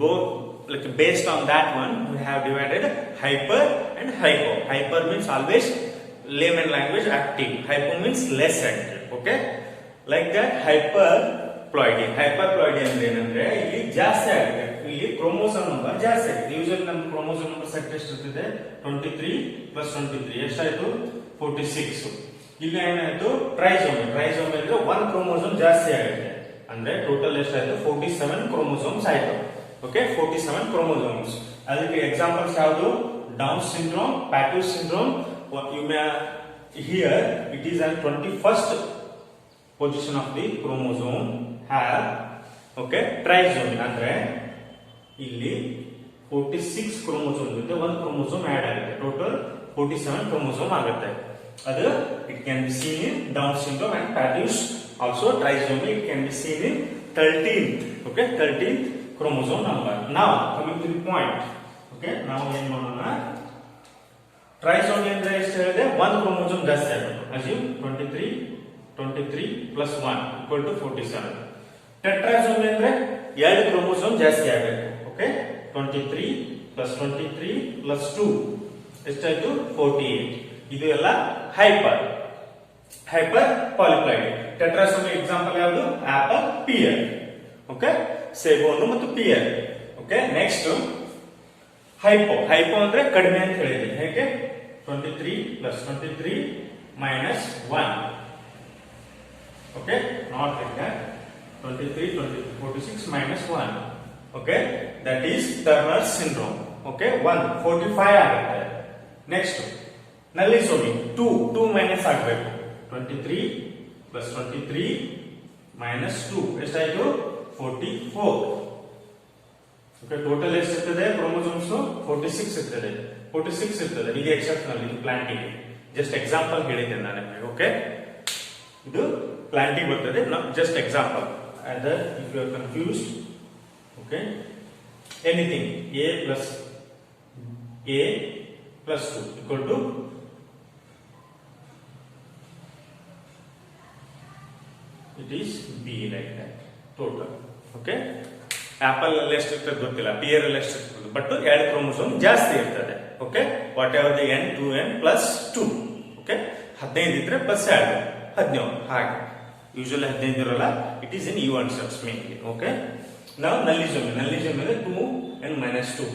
Both, like based on that one, we have divided hyper and hypo. Hyper means always layman language active. Hypo means less active. Okay, like that hyperploidy. Hyperploidy ಅಂದ್ರೆ ಏನಂದ್ರೆ ಇಲ್ಲಿ ಜಾಸ್ತಿ ಆಗಿದೆ, ಇಲ್ಲಿ chromosome number ಜಾಸ್ತಿ ಆಗಿದೆ. Usually ನಮ್ಮ chromosome number set ಎಷ್ಟಿರ್ತದೆ 23 + 23 ಎಷ್ಟಾಯ್ತು 46. ಇಲ್ಲಿ ಏನಾಯ್ತು ಟ್ರೈಸೋಮಿ. ಟ್ರೈಸೋಮಿ ಅಂದ್ರೆ 1 ಕ್ರೋಮೋಸೋಮ್ ಜಾಸ್ತಿ ಆಗಿದೆ. ಅಂದ್ರೆ ಟೋಟಲ್ ಎಷ್ಟಾಯ್ತು 47 ಕ್ರೋಮೋಸೋಮ್ಸ್ ಆಯ್ತು. Okay, 47 chromosomes. ಅದಕ್ಕೆ ಎಕ್ಸಾಂಪಲ್ಸ್ ಯಾವುದು Down syndrome, Patau's syndrome. You may hear it is at 21st position of the chromosome have. Okay, trisomy ಅಂದ್ರೆ ಇಲ್ಲಿ 46 ಕ್ರೋಮೋಸೋಮ್ ಜೊತೆ 1 ಕ್ರೋಮೋಸೋಮ್ ಆಡ್ ಆಗುತ್ತೆ, ಟೋಟಲ್ 47 ಕ್ರೋಮೋಸೋಮ್ ಆಗುತ್ತೆ. ಅದು it can be seen in Down syndrome and Patau's. Also trisomy it can be seen in 13th. Okay, 13th chromosome number. ನಾವು coming to the point. Okay, ನಾವು ಏನ್ ಮಾಡೋಣ, trisomy ಅಂದ್ರೆ ಎಷ್ಟು ಹೇಳಿದೆ 1 ಕ್ರೋಮೋಸೋಮ್ ಜಾಸ್ತಿ ಆಗುತ್ತೆ. ಅಸ್ಯೂಮ್ 23 + 1 = 47. ಟೆಟ್ರಾಸೋಮಿ ಅಂದ್ರೆ 2 ಕ್ರೋಮೋಸೋಮ್ ಜಾಸ್ತಿ ಆಗುತ್ತೆ. ಓಕೆ, 23 + 23 + 2 ಎಷ್ಟಾಯ್ತು 48. ಇದು ಎಲ್ಲ ಹೈಪರ್ ಪಾಲಿಪ್ಲಾಯ್ಡ್. ಟೆಟ್ರಾಸೋಮಿ ಎಕ್ಸಾಂಪಲ್ ಯಾವುದು ಆಪಲ್, ಪಿಯರ್. ಓಕೆ, ಸೇಬುಹಣ್ಣು ಮತ್ತು ಪಿಯರ್. ಓಕೆ, ನೆಕ್ಸ್ಟ್ ಹೈಪೋ ಅಂದ್ರೆ ಕಡಿಮೆ ಅಂತ ಹೇಳಿದೆ. ಹೇಗೆ 23 + 23 - 1. Okay, not like that. 23, 46 - 1. Okay, that is Turner syndrome. Okay, 1 45 ಆಗುತ್ತೆ. ನೆಕ್ಸ್ಟ್ ನಲ್ಲಿಸೋಮಿ 2 ಮೈನಸ್ ಆಗಬೇಕು. 23 + 23 - 2 ಎಷ್ಟಾಯ್ತು 44. ಓಕೆ, ಟೋಟಲ್ ಎಷ್ಟಿರ್ತದೆ ಕ್ರೋಮೋಸೋಮ್ಸ್ 46 ಇರ್ತದೆ. 46 ಇರ್ತದೆ. ಇದು ಎಕ್ಸೆಪ್ಷನಲ್, ಇದು ಪ್ಲಾಂಟಿಗೆ ಜಸ್ಟ್ ಎಕ್ಸಾಂಪಲ್ ಹೇಳಿದ್ದೆ ನಾನು. ಓಕೆ, ಇದು ಪ್ಲಾಂಟಿಂಗ್ ಬರ್ತದೆ, just example. Other if you are confused, okay, anything a + 2 = it is b like that total. Okay, apple ಅಲ್ಲಿ ಎಷ್ಟಿರ್ತದೆ ಗೊತ್ತಿಲ್ಲ, ಪಿಯರ್ ಅಲ್ಲಿ ಎಷ್ಟಿರ್ತದೆ, ಬಟ್ 2 ಕ್ರೋಮೋಸೋಮ್ ಜಾಸ್ತಿ ಇರ್ತದೆ. Okay, what ever the n 2n + 2. Okay, 15 ಇದ್ರೆ +2 17 ಹಾಗೆ. ಯೂಶುವಲಿ 15 ಇರಲ್ಲ, it is in even steps mainly. Okay, ನಾವು ನಲ್ಲಿಸೋಮಿ ಅಂದ್ರೆ 2n - 2.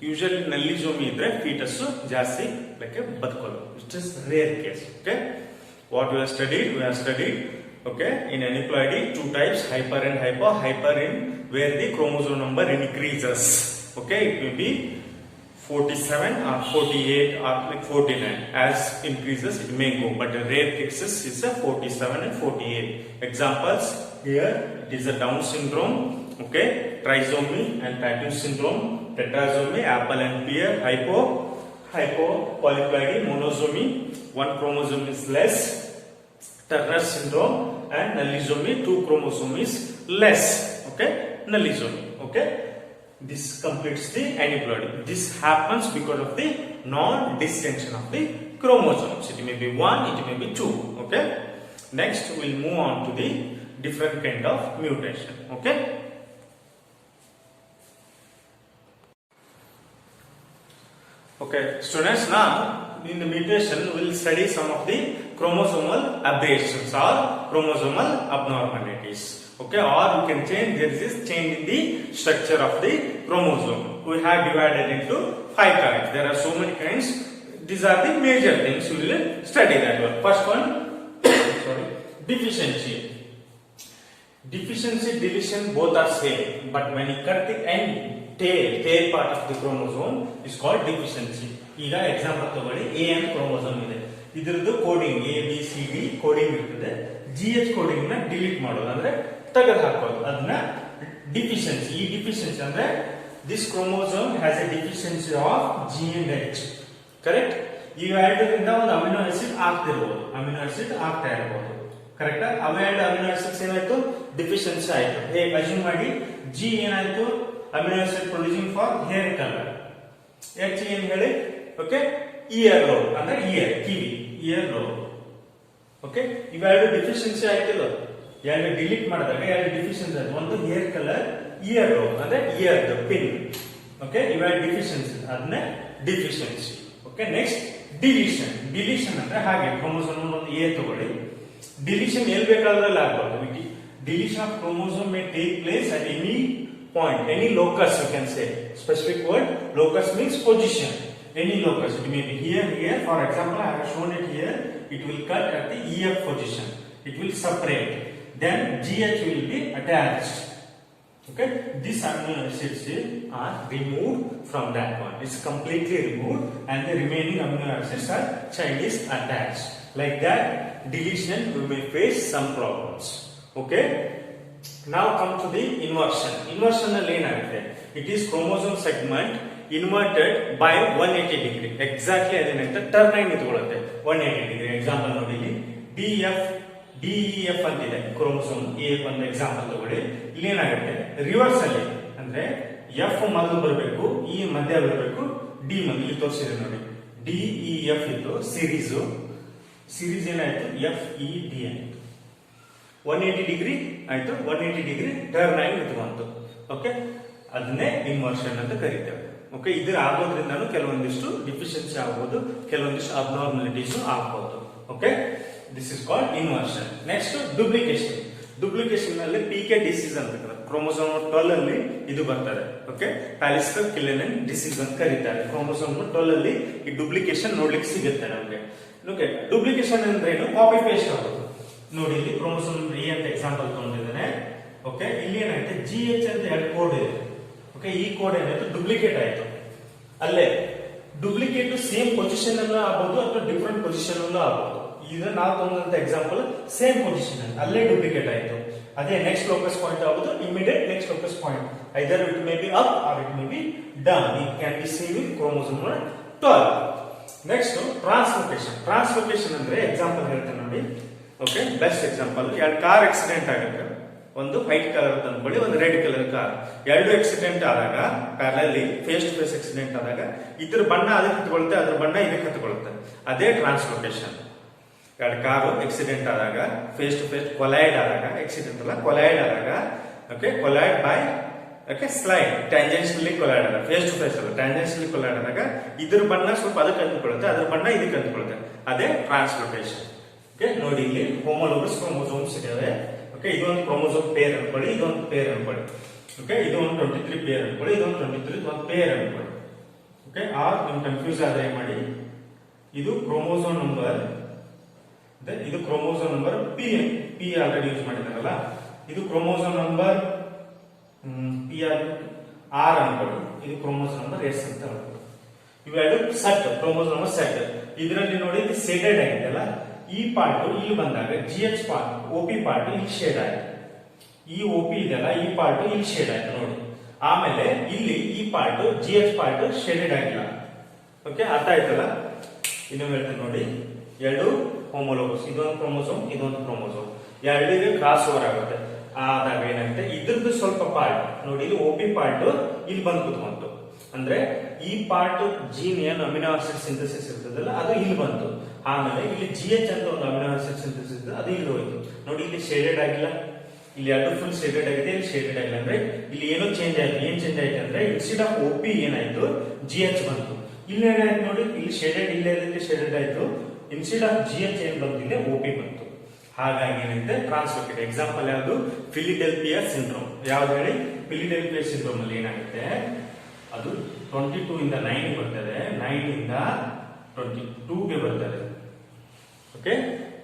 ಯೂಶುವಲಿ ನಲ್ಲಿಸೋಮಿ ಇದ್ರೆ ಫೀಟಸ್ ಜಾಸ್ತಿ ಬದುಕೋದು. It is rare case. Okay, what we have studied. Okay, in aneuploidy 2 types, hyper and hypo. Hyper in where the chromosome number increases. Okay, it may be 47 or 48 or 49. As increases it may go, but in rare cases is a 47 and 48. Examples here, it is a Down syndrome. Okay, trisomy and Pate's syndrome, tetrasomy, apple and pear, hypo, hypopolyploidy, monosomy, one chromosome is less, Turner syndrome, and nullisomy, two chromosome is less. Okay, nullisomy. Okay, this completes the aneuploidy. This happens because of the non-distinction of the chromosomes. It may be one, it may be two. Okay, next we'll move on to the different kind of mutation. Okay. Okay, students, now in the mutation we'll study some of the chromosomal aberrations or chromosomal abnormalities. Okay, or you can change, there is change in the structure of the chromosome. We have divided into 5 kinds. There are so many kinds. These are the major things we will study that one. First one, sorry, deficiency. Deficiency, deletion both are same, but when you cut the end, tail part of the chromosome is called deficiency. ಈಗ example ತಗೊಳ್ಳಿ, A N chromosome ಇದೆ, ಇದರದ್ದು coding A B C D coding ಇರ್ತದೆ. GH coding ನ delete ಮಾಡೋದು ಅಂದ್ರೆ ತೆಗೆದು ಹಾಕೋದು, ಅದನ್ನ ಡಿಫಿಷಿಯನ್ಸಿ. ಈ ಡಿಫಿಷಿಯನ್ಸಿ ಅಂದ್ರೆ this chromosome has A deficiency of G and H. Correct? ಈಗ ಎರಡರಿಂದ ಒಂದು ಅಮಿನೋ ಆಸಿಡ್ ಆಗ್ತಿರ್ಬೋದು, ಅಮಿನೋ ಆಸಿಡ್ ಆಗ್ತಾ ಇರಬಹುದು. ಕರೆಕ್ಟ್? ಅವೆರಡು ಅಮಿನೋ ಆಸಿಡ್ಸ್ ಏನಾಯ್ತು, ಡಿಫಿಷಿಯನ್ಸಿ ಆಯ್ತು. ಹೇಗೆ ಅಸ್ಯೂಮ್ ಮಾಡಿ, G ಏನಾಯ್ತು, amino acid producing for hair colour. H ಏನ್ ಹೇಳಿ, ಓಕೆ, ಇಯರ್ ಲೋಬ್ ಅಂದ್ರೆ ಇಯರ್, ಕಿವಿ, ಇಯರ್ ಲೋಬ್. ಓಕೆ, ಇವೆರಡು ಡಿಫಿಷಿಯನ್ಸಿ ಆಯ್ತಿಲ್ಲ, ಎರಡು ಡಿಲೀಟ್ ಮಾಡಿದಾಗ ಎರಡು ಡಿಫಿಷಿಯನ್ಸಿ ಆಯ್ತು. ಒಂದು ಹೇರ್ ಕಲರ್, ಇಯರ್ ಲೋಬ್ ಅಂದ್ರೆ ಇಯರ್ ಪಿನ್. ಓಕೆ, ಇವೆರಡು ಡಿಫಿಷಿಯನ್ಸಿ, ಅದನ್ನ deficiency. Okay, next deletion. Deletion ಅಂದ್ರೆ ಹಾಗೆ ಕ್ರೋಮೋಸೋಮ್ ಒಂದು ಎ ತಗೊಳ್ಳಿ, ಡಿಲೀಷನ್ ಎಲ್ಲಿ ಬೇಕಾದ್ರಲ್ಲಿ ಆಗಬಹುದು. Deletion of chromosome may take place at any point, any locus, you can say. Specific word, locus means position. Any locus, it may be here, here. For example, I have shown it here. It will cut at the EF position. It will separate. Then GH will be attached. Okay, these amino acids are removed from that one. It's completely removed, and the remaining amino acids are Chinese attached. Like that, deletion we may face some problems. Okay, now come to the inversion. Inversion alli enagutte, it is chromosome segment inverted by 180 degree. Exactly adenante turn idugolutte 180 degree. Example ನೋಡಿ, ಇಲ್ಲಿ DEF ಅಂತಿದೆ chromosome A. ಒಂದು example ತಗೊಳ್ಳಿ, ಇಲ್ಲಿ ಏನಾಗುತ್ತೆ, reverse ಅಲ್ಲಿ ಅಂದ್ರೆ F ಮೊದಲು ಬರಬೇಕು, E ಮಧ್ಯ ಬರಬೇಕು, D ಮೊದಲು. ಇಲ್ಲಿ ತೋರಿಸಿದ್ರೆ ನೋಡಿ, DEF ಇತ್ತು ಸೀರೀಸ್ ಏನಾಯ್ತು, FED ಆಯ್ತು. 180 ಡಿಗ್ರಿ ಆಯ್ತು, 180 ಡಿಗ್ರಿ ಟರ್ನ್ ಆಗಿ ನಿಂತ್ಕೊಂತು. ಓಕೆ, ಅದನ್ನೇ ಇನ್ವರ್ಷನ್ ಅಂತ ಕರೀತೇವೆ. ಓಕೆ, ಇದರ ಆಗೋದ್ರಿಂದನೂ ಕೆಲವೊಂದಿಷ್ಟು ಡಿಫಿಷಿಯನ್ಸಿ ಆಗಬಹುದು, ಕೆಲವೊಂದಿಷ್ಟು ಅಬ್ನಾರ್ಮಲಿಟೀಸ್ ಆಗಬಹುದು. Okay, this is called inversion. Next duplication. Duplication ನಲ್ಲಿ PK ಡಿಸೀಸ್ ಅಂತ ಕರೀತಾರೆ. ಕ್ರೋಮೋಸೋಮ್ 12 ಅಲ್ಲಿ ಇದು ಬರ್ತದೆ. ಓಕೆ, ಪಾಲಿಸ್ಟರ್ ಕಿಲೆನನ್ ಡಿಸೀಸ್ ಅಂತ ಕರೀತಾರೆ. ಕ್ರೋಮೋಸೋಮ್ 12 ಅಲ್ಲಿ ಈ ಡುಪ್ಲಿಕೇಶನ್ ನೋಡ್ಲಿಕ್ಕೆ ಸಿಗುತ್ತೆ ನಮಗೆ. ಓಕೆ, ಡುಪ್ಲಿಕೇಶನ್ ಅಂದ್ರೆ ಏನು, ಕಾಪಿ ಪೇಸ್ಟ್ ಆಗೋದು. ನೋಡಿ, ಇಲ್ಲಿ ಕ್ರೋಮೋಸೋಮ್ ಎ ಅಂತ ಎಕ್ಸಾಂಪಲ್ ತಗೊಂಡಿದ್ದೇನೆ. ಓಕೆ, ಇಲ್ಲಿ ಏನಾಯ್ತು, GH ಅಂತ ಎರಡು ಕೋಡ್ ಇದೆ. ಓಕೆ, ಈ ಕೋಡ್ ಏನಾಯ್ತು, ಡುಪ್ಲಿಕೇಟ್ ಆಯ್ತು. ಅಲ್ಲೇ ಡುಪ್ಲಿಕೇಟ್ ಸೇಮ್ ಪೊಸಿಷನ್ ಅಲ್ಲೂ ಆಗಬಹುದು ಅಥವಾ ಡಿಫರೆಂಟ್ ಪೊಸಿಷನ್ ಅಲ್ಲೂ ಆಗಬಹುದು. ಈಗ ನಾವು ತಗೊಂಡಂತ ಎಕ್ಸಾಂಪಲ್ ಸೇಮ್ ಪೊಸಿಷನ್ ಅಲ್ಲೇ ಡುಪ್ಲಿಕೇಟ್ ಆಯ್ತು. ಅದೇ ನೆಕ್ಸ್ಟ್ ಲೋಕಸ್ ಪಾಯಿಂಟ್ ಆಗುದು, immediate next locus point. Either it may be up or it may be down. It can be seen with chromosome 12. Next translocation. Translocation ಅಂದ್ರೆ ಎಕ್ಸಾಂಪಲ್ ಹೇಳ್ತೇನೆ ನೋಡಿ. Okay, best example, ಎರಡು car accident ಆಗುತ್ತೆ. ಒಂದು white colour ಅಂದ್ಕೊಳ್ಳಿ, ಒಂದು red colour car. ಎರಡು accident ಆದಾಗ ಪ್ಯಾರಲಲ್ಲಿ ಫೇಸ್ ಟು ಫೇಸ್ ಆಕ್ಸಿಡೆಂಟ್ ಆದಾಗ ಇದ್ರ ಬಣ್ಣ ಅದಕ್ಕೆ ಹತ್ಕೊಳ್ಳುತ್ತೆ, ಅದ್ರ ಬಣ್ಣ ಇದಕ್ಕೆ ಹತ್ಕೊಳ್ಳುತ್ತೆ. ಅದೇ ಟ್ರಾನ್ಸ್ಲೋಕೇಶನ್. ಎರಡು ಕಾರು ಆಕ್ಸಿಡೆಂಟ್ ಆದಾಗ ಫೇಸ್ ಟು ಫೇಸ್ ಕೊಲೈಡ್ ಆದಾಗ, ಆಕ್ಸಿಡೆಂಟ್ ಅಲ್ಲ ಕೊಲೈಡ್ ಆದಾಗ, okay, collide by okay slide tangentially collide ಆದಾಗ, ಫೇಸ್ ಟು ಫೇಸ್ ಅಲ್ಲ ಟ್ಯಾಂಜೆನ್ಷಿಯಲಿ ಕೊಲೈಡ್ ಆದಾಗ ಇದ್ರ ಬಣ್ಣ ಸ್ವಲ್ಪ ಅದಕ್ಕೆ ಅಂದ್ಕೊಳ್ಳುತ್ತೆ, ಅದ್ರ ಬಣ್ಣ ಇದಕ್ಕೆ ಅಂದ್ಕೊಳ್ಳುತ್ತೆ. ಅದೇ ಟ್ರಾನ್ಸ್ಲೋಕೇಶನ್. ಓಕೆ, ನೋಡಿ ಇಲ್ಲಿ ಹೋಮೋಲೋಗಸ್ ಕ್ರೋಮೋಸೋಮ್ಸ್ ಇದಾವೆ. ಓಕೆ, ಇದೊಂದು ಕ್ರೋಮೋಸೋಮ್ ಪೇರ್ ಅನ್ಕೊಳ್ಳಿ, ಇದೊಂದು ಪೇರ್ ಅನ್ಕೊಳ್ಳಿ. ಓಕೆ, ಇದೊಂದು 23 ಪೇರ್ ಅನ್ಕೊಳ್ಳಿ, ಇದೊಂದು 23 ಒಂದು ಪೇರ್ ಅನ್ಕೊಳ್ಳಿ. ಓಕೆ, ಆರ್ ನಿಮ್ ಕನ್ಫ್ಯೂಸ್ ಆದ್ರೆ ಮಾಡಿ, ಇದು ಕ್ರೋಮೋಸೋಮ್ ನಂಬರ್, ಇದು chromosome number P already use ಮಾಡಿದಾರಲ್ಲ, ಇದು ಕ್ರೋಮೋಸೋಮ್ ನಂಬರ್ ಆರ್ ಅನ್ಕೊಳ್ಳಿ, ಇದು ಕ್ರೋಮೋಸೋಮ್ ನಂಬರ್ ಎಸ್ ಅಂತ ಅನ್ಕೊಳ್ಳಿ. ಇವೆರಡು ಸೆಟ್, ಕ್ರೋಮೋಸೋಮ್ ನಂಬರ್ ಸೆಟ್. ಇದರಲ್ಲಿ ನೋಡಿ ಇದು ಸೇಡೆಡ್ ಆಗಿದೆಯಲ್ಲ, ಈ ಪಾರ್ಟ್ ಇಲ್ಲಿ ಬಂದಾಗ GH ಪಾರ್ಟ್, OP ಪಾರ್ಟ್ ಇಲ್ಲಿ ಶೇಡ್ ಆಯ್ತು. ಈ OP ಇದೆಯಲ್ಲ, ಈ ಪಾರ್ಟ್ ಇಲ್ಲಿ ಶೇಡ್ ಆಯ್ತು ನೋಡಿ. ಆಮೇಲೆ ಇಲ್ಲಿ ಈ ಪಾರ್ಟ್ GH ಪಾರ್ಟ್ ಶೇಡೆಡ್ ಆಗಿಲ್ಲ. ಓಕೆ, ಅರ್ಥ ಆಯ್ತಲ್ಲ? ಇನ್ನು ಹೇಳ್ತೀನಿ ನೋಡಿ, ಎರಡು ಹೋಮೋಲೋಗಸ್, ಇದೊಂದು ಕ್ರೋಮೋಸೋಮ್ ಇದೊಂದು ಕ್ರೋಮೋಸೋಮ್, ಎರಡಿಗೆ ಕ್ರಾಸ್ ಓವರ್ ಆಗುತ್ತೆ. ಆದಾಗ ಏನಾಗುತ್ತೆ, ಇದ್ರದ್ದು ಸ್ವಲ್ಪ ಪಾರ್ಟ್ ನೋಡಿ, ಇಲ್ಲಿ OP ಪಾರ್ಟ್ ಇಲ್ಲಿ ಬಂದು ಕುತ್ಕೊಂತು. ಅಂದ್ರೆ ಈ ಪಾರ್ಟ್ ಜೀನ್ ಏನು ಅಮಿನೋ ಆಸಿಡ್ ಸಿಂಥಸಿಸ್ ಇರ್ತದಲ್ಲ ಅದು ಇಲ್ಲಿ ಬಂತು. ಆಮೇಲೆ ಇಲ್ಲಿ GH ಅಂತ ಒಂದು ಅಮಿನೋ ಆಸಿಡ್ ಸಿಂಥಸಿಸ್ ಇದೆ, ಅದು ಇಲ್ಲಿ ಹೋಯ್ತು. ನೋಡಿ, ಇಲ್ಲಿ ಶೇಡೆಡ್ ಆಗಿಲ್ಲ, ಇಲ್ಲಿ ಎರಡು ಫುಲ್ ಶೇಡೆಡ್ ಆಗಿದೆ, ಇಲ್ಲಿ ಶೇಡೆಡ್ ಆಗಿಲ್ಲ. ಅಂದ್ರೆ ಇಲ್ಲಿ ಏನೋ ಚೇಂಜ್ ಆಯ್ತು. ಏನ್ ಚೇಂಜ್ ಆಯ್ತು ಅಂದ್ರೆ ಇನ್ಸ್ಟೆಡ್ ಆಫ್ OP ಏನಾಯ್ತು, GH ಬಂತು. ಇಲ್ಲಿ ಏನಾಯ್ತು ನೋಡಿ, ಇಲ್ಲಿ ಶೇಡೆಡ್ ಇಲ್ಲೇ ಶೇಡೆಡ್ ಆಯ್ತು. ಇನ್ಸ್ಟೆಡ್ ಆಫ್ GH ಏನ್ ಬಂತು, ಇಲ್ಲಿ OP ಬಂತು. ಹಾಗಾಗಿ ಏನಿದೆ, ಟ್ರಾನ್ಸ್ಲೋಕೇಟ್. ಎಕ್ಸಾಂಪಲ್ ಯಾವುದು, ಫಿಲಿಡೆಲ್ಫಿಯಾ ಸಿಂಡ್ರೋಮ್. ಯಾವ್ದು ಹೇಳಿ, ಫಿಲಿಡೆಲ್ಫಿಯಾ ಸಿಂಡ್ರೋಮ್ ಅಲ್ಲಿ ಏನಾಗುತ್ತೆ, ಅದು 22 ಇಂದ 9 ಬರ್ತದೆ, 9 ಇಂದ 22ಗೆ ಬರ್ತದೆ. ಓಕೆ,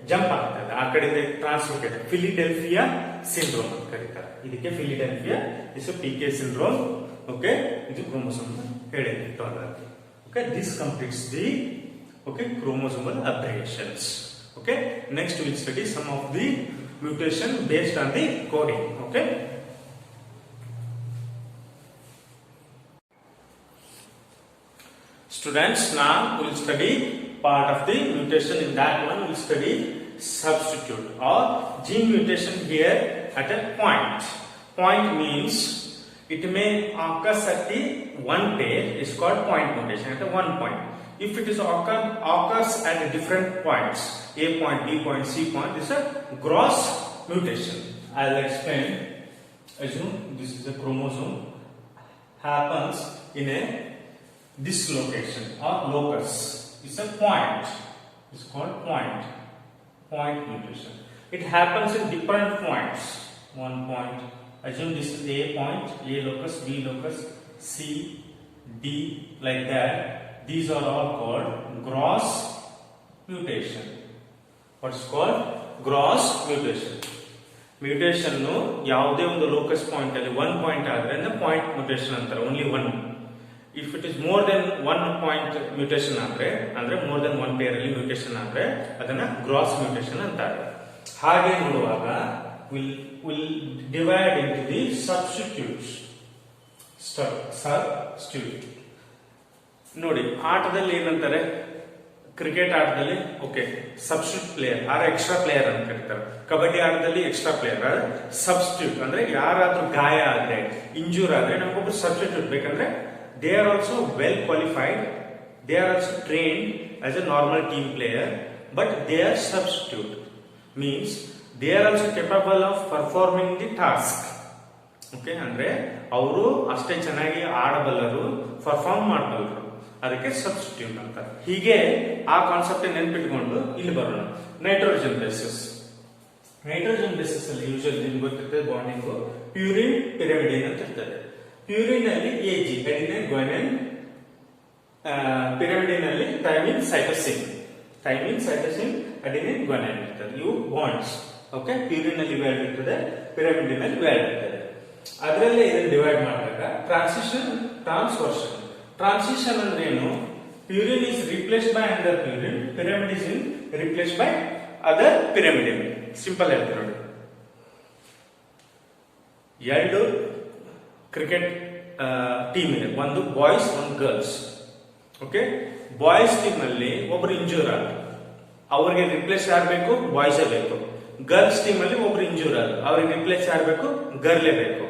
ಜಂಪ್ ಆಗ್ತದೆ ಆ ಕಡೆಯಿಂದ. ಟ್ರಾನ್ಸ್ಲೋಕೇಟ್ ಫಿಲಿಡೆಲ್ಫಿಯಾ ಸಿಂಡ್ರೋಮ್ ಅಂತ ಕರೀತಾರೆ. ಇದಕ್ಕೆ Philadelphia is PK syndrome. Okay, ಇದು ಕ್ರೋಮೋಸೋಮ್ ಹೇಳಿತ್ತು. Okay, this completes the chromosomal aberrations. Okay, next we will study some of the mutation based on the coding. Okay, students, now we will study part of the mutation. In that one we will study substitute or gene mutation here at a point. Point means it may occur at the one pair is called point mutation at a one point. If it is occurs at different points, A point, B point, C point, this is a gross mutation. I'll explain. Assume this is a chromosome happens in this location or locus. It's a point. It's called point mutation. It happens in different points. One point. Assume this is A point, A locus, B locus, C, D, like that. These are all called gross mutation. What's called gross mutation? Mutation ಯಾವುದೇ ಒಂದು locus point ಅಲ್ಲಿ one point ಆದ್ರೆ point mutation ಅಂತಾರೆ. Only one. If it is more than one point mutation ಆದ್ರೆ, ಅಂದ್ರೆ more than one pair ಅಲ್ಲಿ mutation ಆದ್ರೆ ಅದನ್ನ ಗ್ರಾಸ್ ಮ್ಯೂಟೇಷನ್ ಅಂತಾರೆ. ಹಾಗೆ ನೋಡುವಾಗ will divide into the substitutes. Substitute ನೋಡಿ, ಆಟದಲ್ಲಿ ಏನಂತಾರೆ, ಕ್ರಿಕೆಟ್ ಆಟದಲ್ಲಿ okay substitute player or extra player ಅಂತ ಕರೀತಾರೆ. ಕಬಡ್ಡಿ ಆಟದಲ್ಲಿ ಎಕ್ಸ್ಟ್ರಾ ಪ್ಲೇಯರ್ ಸಬ್ಸ್ಟಿಟ್ಯೂಟ್. ಅಂದ್ರೆ ಯಾರಾದ್ರೂ ಗಾಯ ಆದ್ರೆ, ಇಂಜೂರ್ ಆದ್ರೆ ನಮಗೊಬ್ರು ಸಬ್ಸ್ಟಿಟ್ಯೂಟ್ ಬೇಕಂದ್ರೆ they are also well qualified, they are also trained as A normal team player, but they are substitute means they are also capable of performing the task. Okay, ಅಂದ್ರೆ ಅವರು ಅಷ್ಟೇ ಚೆನ್ನಾಗಿ ಆಡಬಲ್ಲರು, ಪರ್ಫಾರ್ಮ್ ಮಾಡಬಲ್ಲರು, ಅದಕ್ಕೆ substitute ಅಂತಾರೆ. ಹೀಗೆ ಆ concept ನೆನ್ಪಿಟ್ಕೊಂಡು ಇಲ್ಲಿ ಬರೋಣ. Nitrogen basis. ನೈಟ್ರೋಜನ್ ಬೇಸಿಸ್ ಅಲ್ಲಿ ಯೂಶಲಿ ನಿಮ್ಗೆ ಗೊತ್ತಿರ್ತದೆ ಬಾಂಡಿಂಗು ಪ್ಯೂರಿನ್ ಪಿರಿಮಿಡಿನ್ ಅಂತ ಇರ್ತದೆ. ಪ್ಯೂರಿನ್ ಅಲ್ಲಿ AG ಅಡಿನೈನ್ ಗ್ವೈನಿನ್, ಪಿರಿಮಿಡಿನ್ ಅಲ್ಲಿ ಥೈಮಿನ್ ಸೈಟೋಸಿನ್ ಅಡಿನೈನ್ ಗ್ವೈನಿನ್ ಇರ್ತದೆ. ಇವು ಬಾಂಡ್ಸ್. ಓಕೆ, ಪ್ಯೂರಿನ್ ಅಲ್ಲಿ ವ್ಯಾಲ್ಯೂ ಇರ್ತದೆ, ಪಿರಿಮಿಡಿನ್ ಅಲ್ಲಿ ವ್ಯಾಲ್ಯೂ ಇರ್ತದೆ. ಅದರಲ್ಲೇ ಇದನ್ನು ಡಿವೈಡ್ ಮಾಡಿದಾಗ ಟ್ರಾನ್ಸಿಷನ್, ಟ್ರಾನ್ಸ್ವರ್ಷನ್. ಟ್ರಾನ್ಸಿಷನ್ ಅಂದ್ರೆ ಏನು, purine is replaced by another purine, pyrimid is replaced by other pyrimidine. Simple ಹೇಳ್ತೀನಿ ನೋಡಿ. ಎರಡು ಕ್ರಿಕೆಟ್ ಟೀಮ್ ಇದೆ, ಒಂದು ಬಾಯ್ಸ್ ಒಂದು ಗರ್ಲ್ಸ್. ಓಕೆ, ಬಾಯ್ಸ್ ಟೀಮ್ ಅಲ್ಲಿ ಒಬ್ರು ಇಂಜೂರ್ ಆದ್ರು, ಅವ್ರಿಗೆ ರಿಪ್ಲೇಸ್ ಯಾರು ಬಾಯ್ಸೇ ಬೇಕು. ಗರ್ಲ್ಸ್ ಟೀಮ್ ಅಲ್ಲಿ ಒಬ್ರು ಇಂಜೂರ್ ಆದ್ರು, ಅವ್ರಿಗೆ ರಿಪ್ಲೇಸ್ ಯಾರು ಬೇಕು, ಗರ್ಲೇ ಬೇಕು.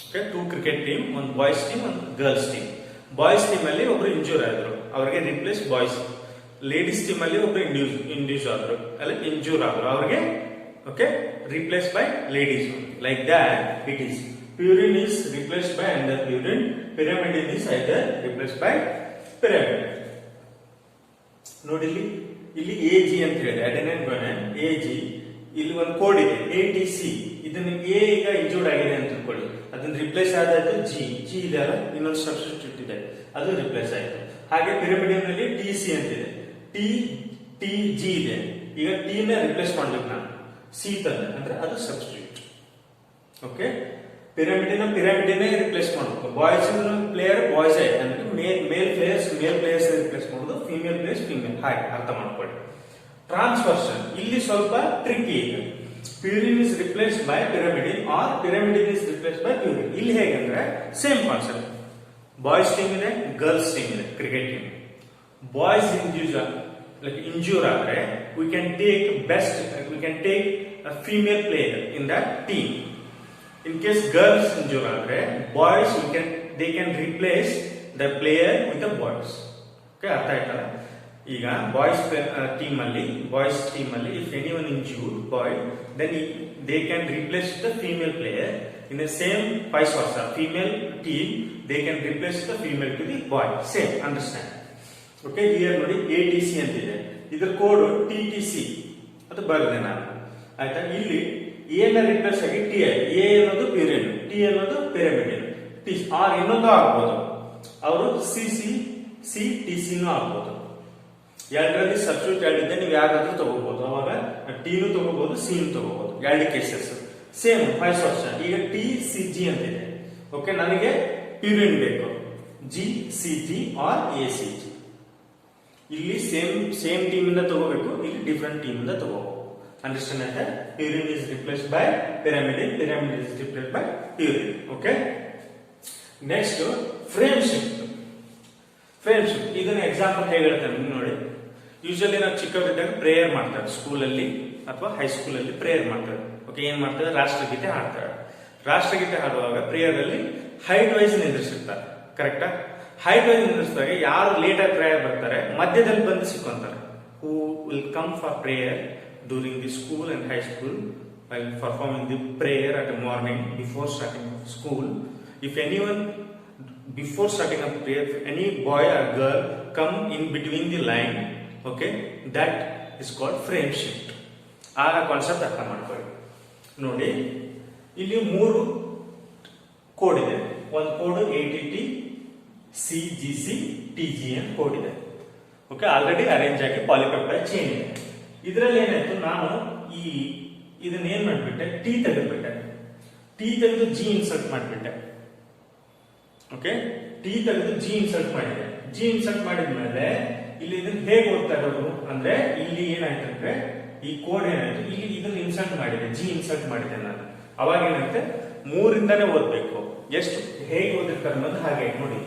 ಓಕೆ, ಟೂ ಕ್ರಿಕೆಟ್ ಟೀಮ್, ಒಂದು ಬಾಯ್ಸ್ ಟೀಮ್ ಒಂದು ಗರ್ಲ್ಸ್ ಟೀಮ್. ಬಾಯ್ಸ್ ಟೀಮ್ ಅಲ್ಲಿ ಒಬ್ರು ಇಂಜೂರ್ ಆದ್ರು, ಅವ್ರಿಗೆ ರಿಪ್ಲೇಸ್ ಬಾಯ್ಸ್. ಲೇಡೀಸ್ ಟೀಮ್ ಅಲ್ಲಿ ಒಬ್ರು ಇಂಡ್ಯೂಸ್ ಆದ್ರು, ಅಲ್ಲಿ ಇಂಜೂರ್ ಆದ್ರು, ಅವ್ರಿಗೆ okay replace by ladies. Like that it is. Purine is replaced by another purine, pyrimidine is either replaced by pyrimidine. ನೋಡಿ ಇಲ್ಲಿ AG ಅಂತ ಹೇಳಿ ಅಡೆನೈನ್ ಗ್ವೈನಿನ್ AG. ಇಲ್ಲಿ ಒಂದು ಕೋಡ್ ಇದೆ ATC. ಇದನ್ನ A ಈಗ ಇಂಜೂರ್ಡ್ ಆಗಿದೆ ಅಂತ ತಿಳ್ಕೊಳ್ಳಿ, ಅದನ್ನ ರಿಪ್ಲೇಸ್ ಆದಾಯ್ತು G ಇದೆ ಅಲ್ಲ, ಇನ್ನೊಂದು ಸಬ್ಸ್ಟಿಟ್ಯೂಟ್ ಇದೆ, ಅದು ರಿಪ್ಲೇಸ್ ಆಯ್ತು. ಹಾಗೆ ಪಿರಿಮಿಡಿನ್ ನಲ್ಲಿ TC ಅಂತ ಇದೆ, TG ಇದೆ. ಈಗ T ನ ರಿಪ್ಲೇಸ್ ಮಾಡ್ಬೇಕು ನಾನು, C ತಂದೆ ಅಂದ್ರೆ ಅದು ಸಬ್ಸ್ಟಿಟ್ಯೂಟ್. ಓಕೆ, ಪಿರಿಮಿಡಿನ್ ರಿಪ್ಲೇಸ್ ಮಾಡಬೇಕು. ಬಾಯ್ಸ್ ಪ್ಲೇಯರ್ ಬಾಯ್ಸ್ ಅಂದ್ರೆ ಮೇಲ್ ಪ್ಲೇಯರ್ಸ್ ರಿಪ್ಲೇಸ್ ಮಾಡೋದು, ಫಿಮೇಲ್ ಪ್ಲೇಯರ್ಸ್ ಫಿಮೇಲ್. ಹಾಗೆ ಅರ್ಥ ಮಾಡ್ಕೊಳ್ಳಿ. ಟ್ರಾನ್ಸ್ವರ್ಷನ್ ಇಲ್ಲಿ ಸ್ವಲ್ಪ ಟ್ರಿಕ್ಕಿ ಇದೆ. Purine is replaced by pyrimidine or pyrimidine is replaced by purine. ಇಲ್ಲಿ ಹೇಗಂದ್ರೆ ಸೇಮ್ ಕಾನ್ಸೆಪ್ಟ್. ಬಾಯ್ಸ್ ಟೀಮ್ ಇದೆ, ಗರ್ಲ್ಸ್ ಟೀಮ್ ಇದೆ, ಕ್ರಿಕೆಟ್ ಟೀಮ್. ಬಾಯ್ಸ್ ಇಂಜೂರ್ ಆದ್ರೆ we can take a female player in that team. In case girls injure ಆದ್ರೆ boys they can replace the player with the boys. Okay, ಅರ್ಥ ಆಯ್ತಲ್ಲ? ಈಗ boys team ಅಲ್ಲಿ if anyone injured boy, then they can replace the female player. In the same vice versa, female team they can replace the female to the boy. Same, understand? Okay, here ನೋಡಿ ATC ಅಂತಿದೆ, ಇದರ code TTC ಅದು ಬರೆದೆ ನಾನು. ಆಯ್ತಾ? ಇಲ್ಲಿ A ನ replace ಆಗಿ TI, A ಅನ್ನೋದು ಪೀರಿಯಡ್, T ಅನ್ನೋದು ಪಿರಮಿಡ್, T R ಇನ್ನೊಂದು ಆಗ್ಬೋದು, ಅವರು CTC ನೂ ಆಗ್ಬೋದು. ಎರಡರಲ್ಲಿ ಸಬ್ಸ್ಟಿಟ್ಯೂಟ್ ಹೇಳಿದ್ದೆ, ನೀವು ಯಾರಾದ್ರೂ ತಗೋಬಹುದು. ಅವಾಗ T ನು ತಗೋಬಹುದು, C ನು ತಗೋಬಹುದು, ಎರಡು ಕೇಸಸ್ ಸೇಮ್ ವೈಸ್ ವರ್ಸಾ. ಈಗ TCG ಅಂತಿದೆ. ಓಕೆ, ನನಗೆ ಪೀರಿಯಡ್ ಬೇಕು, GCG ಆರ್ ACG. ಇಲ್ಲಿ ಸೇಮ್ ಟೀಮ್ ಇಂದ ತಗೋಬೇಕು, ಇಲ್ಲಿ ಡಿಫರೆಂಟ್ ಟೀಮ್ ಇಂದ ತಗೋಬಹುದು. ಅಂಡರ್ಸ್ಟ್ಯಾಂಡ್ ಆಯ್ತಾ? Purine is replaced by pyramid is replaced by purine. Okay, next frame shift. ಇದನ್ನ ಎಕ್ಸಾಂಪಲ್ ಹೇಗೆ ಹೇಳ್ತಾರೆ ನೋಡಿ. ಯೂಶಲಿ ನಾವು ಚಿಕ್ಕವರಿದ್ದಾಗ ಪ್ರೇಯರ್ ಮಾಡ್ತಾರೆ, ಸ್ಕೂಲಲ್ಲಿ ಅಥವಾ ಹೈಸ್ಕೂಲಲ್ಲಿ ಪ್ರೇಯರ್ ಮಾಡ್ತಾರೆ. ಓಕೆ, ಏನ್ ಮಾಡ್ತಾರೆ? ರಾಷ್ಟ್ರಗೀತೆ ಹಾಡ್ತಾರೆ. ರಾಷ್ಟ್ರಗೀತೆ ಹಾಡುವಾಗ ಪ್ರೇಯರ್ ಅಲ್ಲಿ ಹೈಟ್ ವೈಸ್ ನಿಂದಿರ್ಸಿರ್ತಾರೆ. ಕರೆಕ್ಟಾ? ಹೈಟ್ ವೈಸ್ ನಿಂದಿಸಿದಾಗ ಯಾರು ಲೇಟ್ ಆಗಿ ಪ್ರೇಯರ್ ಬರ್ತಾರೆ ಮಧ್ಯದಲ್ಲಿ ಬಂದು ಸಿಕ್ಕೊಂತಾರೆ. Who will come for prayer during the school and high school while performing the prayer at the morning before starting of school. If anyone before starting of prayer, if any boy or girl come in between the line, okay, that is called frame shift. ಆ concept ಅರ್ಥ ಮಾಡ್ಕೊಳ್ಳಿ. ನೋಡಿ, ಇಲ್ಲಿ 3 code ಇದೆ. ಒಂದು code ATT, CGC, TGN code ಇದೆ. Okay, already arrange ಆಗಿ polypeptide chain ಇದೆ. ಇದರಲ್ಲಿ ಏನಾಯ್ತು, ನಾನು ಇದನ್ನ ಏನ್ ಮಾಡ್ಬಿಟ್ಟೆ, T ತೆಗೆದ್ಬಿಟ್ಟೆ. T ತೆಗೆದು G ಇನ್ಸರ್ಟ್ ಮಾಡ್ಬಿಟ್ಟೆ. ಓಕೆ, T ತೆಗೆದು G ಇನ್ಸರ್ಟ್ ಮಾಡಿದೆ. G ಇನ್ಸರ್ಟ್ ಮಾಡಿದ್ಮೇಲೆ ಇಲ್ಲಿ ಇದನ್ನ ಹೇಗೆ ಓದ್ತಾ ಇರೋದು ಅಂದ್ರೆ, ಇಲ್ಲಿ ಏನಾಯ್ತು ಅಂದ್ರೆ ಈ ಕೋಡ್ ಏನಾಯ್ತು, ಇಲ್ಲಿ ಇದನ್ನ ಇನ್ಸರ್ಟ್ ಮಾಡಿದೆ, G ಇನ್ಸರ್ಟ್ ಮಾಡಿದೆ ನಾನು. ಅವಾಗ ಏನಾಯ್ತು, 3ರಿಂದಾನೇ ಓದ್ಬೇಕು. ಎಷ್ಟು ಹೇಗೆ ಓದಿರ್ತಾರೆ ಅನ್ನೋದು ಹಾಗೆ ನೋಡಿ.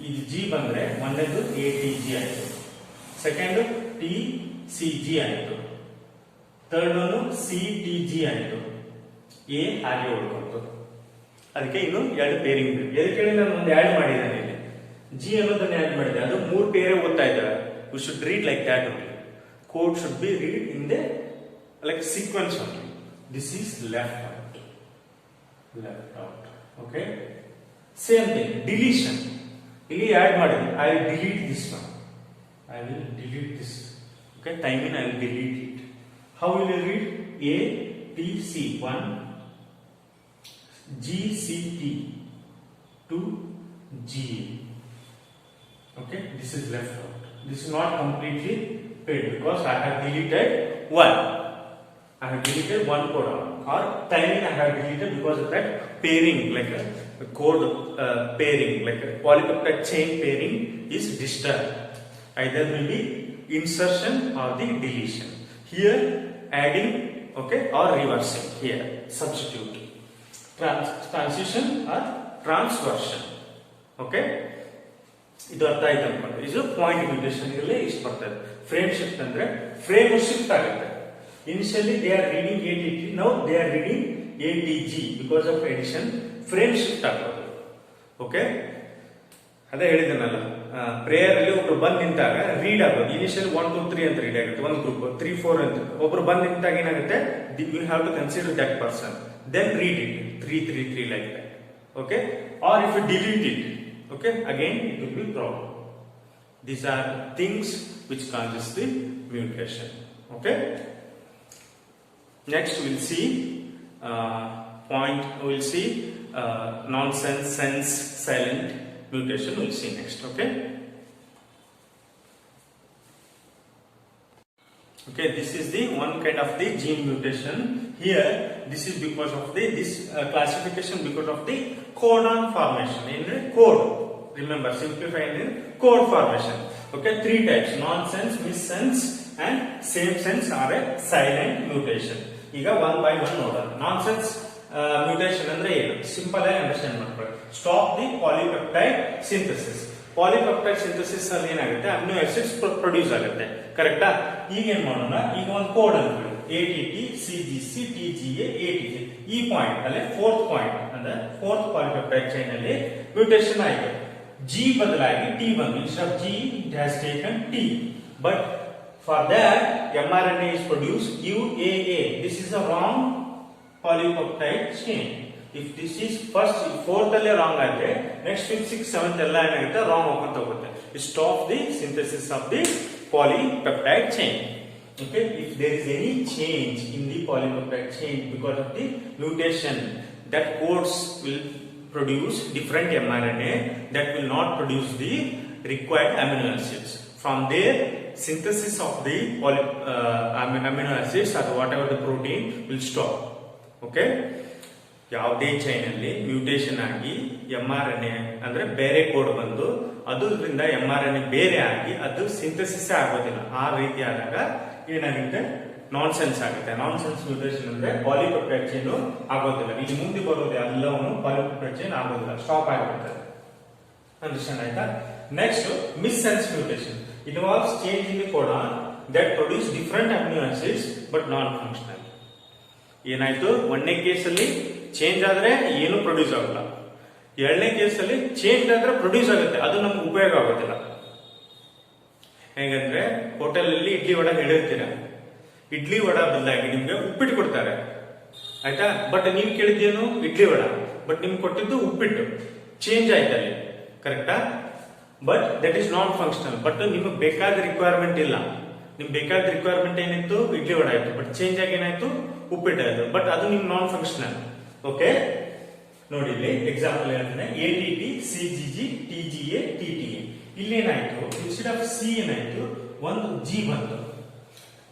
ಇದು G ಬಂದ್ರೆ ಒಂದೇದು ATG ಆಯ್ತು, ಸೆಕೆಂಡ್ TCG ಆಯ್ತು, ಥರ್ಡ್ ಒಂದು CTG ಆಯ್ತು, A ಹಾಗೆ ಓಡ್ಕೊಂತು. ಅದಕ್ಕೆ ಇನ್ನು 2 ಪೇರಿಂಗ್ ಬೇಕು. ಎದಕ್ಕೆ ನಾನು ಒಂದು ಆಡ್ ಮಾಡಿದ್ದೇನೆ ಇಲ್ಲಿ, G ಅನ್ನೋದನ್ನ ಆಡ್ ಮಾಡಿದೆ. ಅದು 3 ಪೇರೇ ಓದ್ತಾ ಇದ್ದಾರೆ. You should read like that only. Code should be read in the like sequence only. This is left out. Okay, same thing, deletion. ಇಲ್ಲಿ add ಮಾಡಿದೆ, I will delete this one, I will delete this. Okay, time in I will delete it. How will you read? ATC 1, GCT 2, GA. Okay, this is left out. This is not completely paid because I have deleted one. I have deleted one code or timing I have deleted because of that pairing, like a code pairing, like a polypeptide chain pairing is disturbed. Either will be insertion or the deletion. Here adding, okay, or reversing. Here substitute, transition or transversion. Okay, ಇದು ಅರ್ಥ ಆಯ್ತು ಅನ್ಕೊಂಡು. ಇದು point mutation ಇರಲಿ ಇಷ್ಟು ಬರ್ತದೆ. Frame shift ಅಂದ್ರೆ frame shift ಆಗುತ್ತೆ. Initially they are reading ATT, now they are reading ATG because of addition. Frame shift ಆಗೋದು. ಓಕೆ, ಅದೇ ಹೇಳಿದನಲ್ಲ, ಪ್ರೇಯರ್ ಅಲ್ಲಿ ಒಬ್ರು ಬಂದ್ ನಿಂತಾಗ ರೀಡ್ ಆಗೋದು. ಇನಿಷಿಯಲ್ 1 2 3 ಅಂತ ರೀಡ್ ಆಗುತ್ತೆ, ಒಂದು ಗ್ರೂಪ್ 3 4 ಅಂತ. ಒಬ್ರು ಬಂದ್ ನಿಂತಾಗ ಏನಾಗುತ್ತೆ, you have to consider that person, then read it 3 3 3 like that. Okay, or if you delete it, okay, again it will be problem. These are things which causes the mutation. Okay, next we will see we will see nonsense, sense, silent mutation. We will see next. Okay, this is the one kind of the gene mutation. Here this is because of this classification because of the codon formation in the code. Remember, simplifying in code formation. Okay, 3 types: nonsense, missense and same sense are a silent mutation. ಈಗ 1 by 1 ನೋಡೋಣ. Nonsense mutation ಅಂದ್ರೆ ಏನು, simple ಆಗಿ understand ಮಾಡ್ಕೊಳ್ಳಿ. Stop the polypeptide synthesis. Polypeptide synthesis ಅಲ್ಲಿ ಏನಾಗುತ್ತೆ amino acids produce ಆಗುತ್ತೆ ಕರೆಕ್ಟಾ. ಈಗ ಏನ್ ಮಾಡೋಣ, ಈಗ ಒಂದು ಕೋಡ್ ಅನ್ಕೊಳ್ಳಿ ATT CGC TGA ATG. ಈ ಪಾಯಿಂಟ್ ಅಲ್ಲಿ ಫೋರ್ತ್ ಪಾಯಿಂಟ್ ಅಂದ್ರೆ ಫೋರ್ತ್ ಪಾಲಿಪೆಪ್ಟೈಡ್ ಚೈನ್ ಅಲ್ಲಿ ಮ್ಯೂಟೇಷನ್ ಆಗಿದೆ. G ಬದಲಾಗಿ T ಬಂದು instead of G it has taken T, but for that mRNA is produced UAA. This is a wrong polypeptide chain. If this is first fourth alle wrong aage, next fifth sixth seventh ella enagutte wrong hoಗುತ್ತೆ ಹೋಗುತ್ತೆ. It stops the synthesis of the polypeptide chain. Okay, if there is any change in the polypeptide chain because of the mutation, that codes will produce different mRNA that will not produce the required amino acids. From there, synthesis of the amino acids or whatever the protein will stop. Okay, ಯಾವುದೇ chain ಅಲ್ಲಿ mutation ಆಗಿ mRNA ಅಂದ್ರೆ ಬೇರೆ code ಬಂದು ಅದರಿಂದ mRNA ಬೇರೆ ಆಗಿ ಅದು ಸಿಂಥಸಿಸ್ ಆಗೋದಿಲ್ಲ. ಆ ರೀತಿ ಆದಾಗ ಏನಾಗುತ್ತೆ, ನಾನ್ ಸೆನ್ಸ್ ಆಗುತ್ತೆ. ನಾನ್ ಸೆನ್ಸ್ ಮ್ಯೂಟೇಷನ್ ಅಂದ್ರೆ ಪಾಲಿಪೆಪ್ಟೈಡ್ ಚೈನ್ ಆಗೋದಿಲ್ಲ. ಇಲ್ಲಿ ಮುಂದೆ ಬರೋದು ಎಲ್ಲವೂ ಪಾಲಿಪೆಪ್ಟೈಡ್ ಚೈನ್ ಆಗೋದಿಲ್ಲ, ಸ್ಟಾಪ್ ಆಗಿಬಿಡ್ತದೆ. ಅಂಡರ್ಸ್ಟ್ಯಾಂಡ್ ಆಯ್ತಾ. Next miss sense mutation. It involves change in the codon that produce different amino acids but non functional. ಏನಾಯ್ತು, ಒಂದನೇ ಕೇಸಲ್ಲಿ ಚೇಂಜ್ ಆದ್ರೆ ಏನು ಪ್ರೊಡ್ಯೂಸ್ ಆಗಲ್ಲ, ಎರಡನೇ ಕೇಸಲ್ಲಿ ಚೇಂಜ್ ಆದ್ರೆ ಪ್ರೊಡ್ಯೂಸ್ ಆಗುತ್ತೆ, ಅದು ನಮ್ಗೆ ಉಪಯೋಗ ಆಗೋದಿಲ್ಲ. ಹೇಗಂದ್ರೆ ಹೋಟೆಲ್ ಅಲ್ಲಿ ಇಡ್ಲಿ ವಡ ಹೇಳಿರ್ತೀರ, ಇಡ್ಲಿ ವಡ ಬದಲಾಗಿ ನಿಮ್ಗೆ ಉಪ್ಪಿಟ್ಟು ಕೊಡ್ತಾರೆ ಆಯ್ತಾ. ಬಟ್ ನೀವು ಕೇಳಿದ್ದೇನು ಇಡ್ಲಿ ವಡ, ಬಟ್ ನಿಮ್ಗೆ ಕೊಟ್ಟಿದ್ದು ಉಪ್ಪಿಟ್ಟು. ಚೇಂಜ್ ಆಯ್ತಲ್ಲಿ, ಕರೆಕ್ಟಾ. But that is non functional. But ನಿಮ್ಗೆ ಬೇಕಾದ ರಿಕ್ವೈರ್ಮೆಂಟ್ ಇಲ್ಲ. ನಿಮ್ಗೆ ಬೇಕಾದ ರಿಕ್ವೈರ್ಮೆಂಟ್ ಏನಿತ್ತು, ಇಡ್ಲಿ ವಡ ಆಯ್ತು, ಬಟ್ ಚೇಂಜ್ ಆಗಿ ಏನಾಯ್ತು, ಉಪ್ಪಿಟ್ಟು ಆಯ್ತು. ಬಟ್ ಅದು ನಿಮ್ಗೆ ನಾನ್ ಫಂಕ್ಷನಲ್. ಓಕೆ, ನೋಡಿ ಇಲ್ಲಿ ಎಕ್ಸಾಂಪಲ್ ಹೇಳ್ತೇನೆ. ATT CGG TGA TTA. ಇಲ್ಲಿ ಏನಾಯ್ತು, ಇನ್ಸ್ಟೆಡ್ ಆಫ್ ಸಿ ಏನಾಯ್ತು, ಒಂದು G ಬಂತು.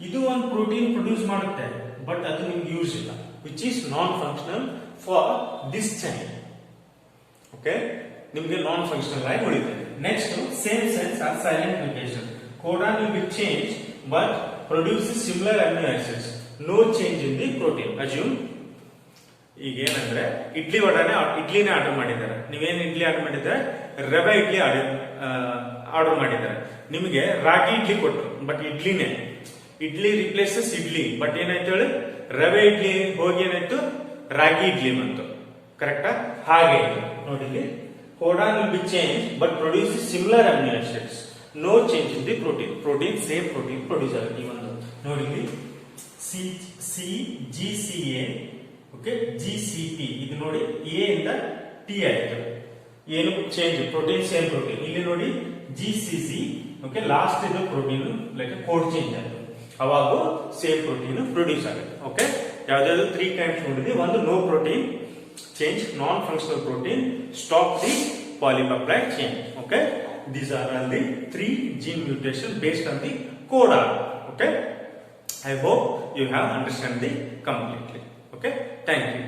ಇದು ಒಂದು ಪ್ರೋಟೀನ್ ಪ್ರೊಡ್ಯೂಸ್ ಮಾಡುತ್ತೆ, ಬಟ್ ಅದು ನಿಮ್ಗೆ ಯೂಸ್ ಇಲ್ಲ, which is non functional for this chain. Okay, ನಿಮ್ಗೆ ನಾನ್ ಫಂಕ್ಷನಲ್ ಆಗಿ ಉಳಿತದೆ. Next same sense or silent mutation. Codon will be change but produces similar amino acids. No change in the protein. Assume ಈಗ ಏನಂದ್ರೆ ಇಡ್ಲಿನೇ order ಮಾಡಿದ್ದಾರೆ. ನೀವೇನು idli order ಮಾಡಿದ್ರೆ, ರವೆ idli order ಮಾಡಿದ್ದಾರೆ. ನಿಮಗೆ ರಾಗಿ ಇಡ್ಲಿ ಕೊಟ್ಟರು, ಬಟ್ ಇಡ್ಲಿನೇ. ಇಡ್ಲಿ ರಿಪ್ಲೇಸಸ್ ಇಡ್ಲಿ, ಬಟ್ ಏನಾಯ್ತು ಹೇಳಿ, ರವೆ ಇಡ್ಲಿ ಹೋಗಿ ಏನಾಯ್ತು, ರಾಗಿ ಇಡ್ಲಿ ಬಂತು. ಕರೆಕ್ಟಾ. ಹಾಗೆ ನೋಡಿ ಇಲ್ಲಿ codon will be change but produce similar amino acids. No change in the protein same protein produce ಆಗುತ್ತೆ. ಈ ಒಂದು ನೋಡಿ ಇಲ್ಲಿ CGCA, ಓಕೆ, GCP. ಇದು ನೋಡಿ A ಇಂದ T ಆಯ್ತು, ಏನು ಚೇಂಜ್, ಪ್ರೋಟೀನ್ ಸೇಮ್ ಪ್ರೋಟೀನ್. ಇಲ್ಲಿ ನೋಡಿ GCC, ಓಕೆ, ಲಾಸ್ಟ್ ಇದು ಪ್ರೋಟೀನ್ ಲೈಕ್ ಕೋಡ್ ಚೇಂಜ್ ಆಯ್ತು, ಅವಾಗ ಸೇಮ್ ಪ್ರೋಟೀನ್ ಪ್ರೊಡ್ಯೂಸ್ ಆಗುತ್ತೆ. ಓಕೆ, ಯಾವ್ದಾದ್ರು 3 ಟೈಮ್ಸ್ ನೋಡಿದ್ವಿ. ಒಂದು no protein change, non functional protein, stop the polypeptide chain. Okay, these are all the 3 gene mutation based on the codon. Okay, I hope you have understand the completely. Okay, thank you.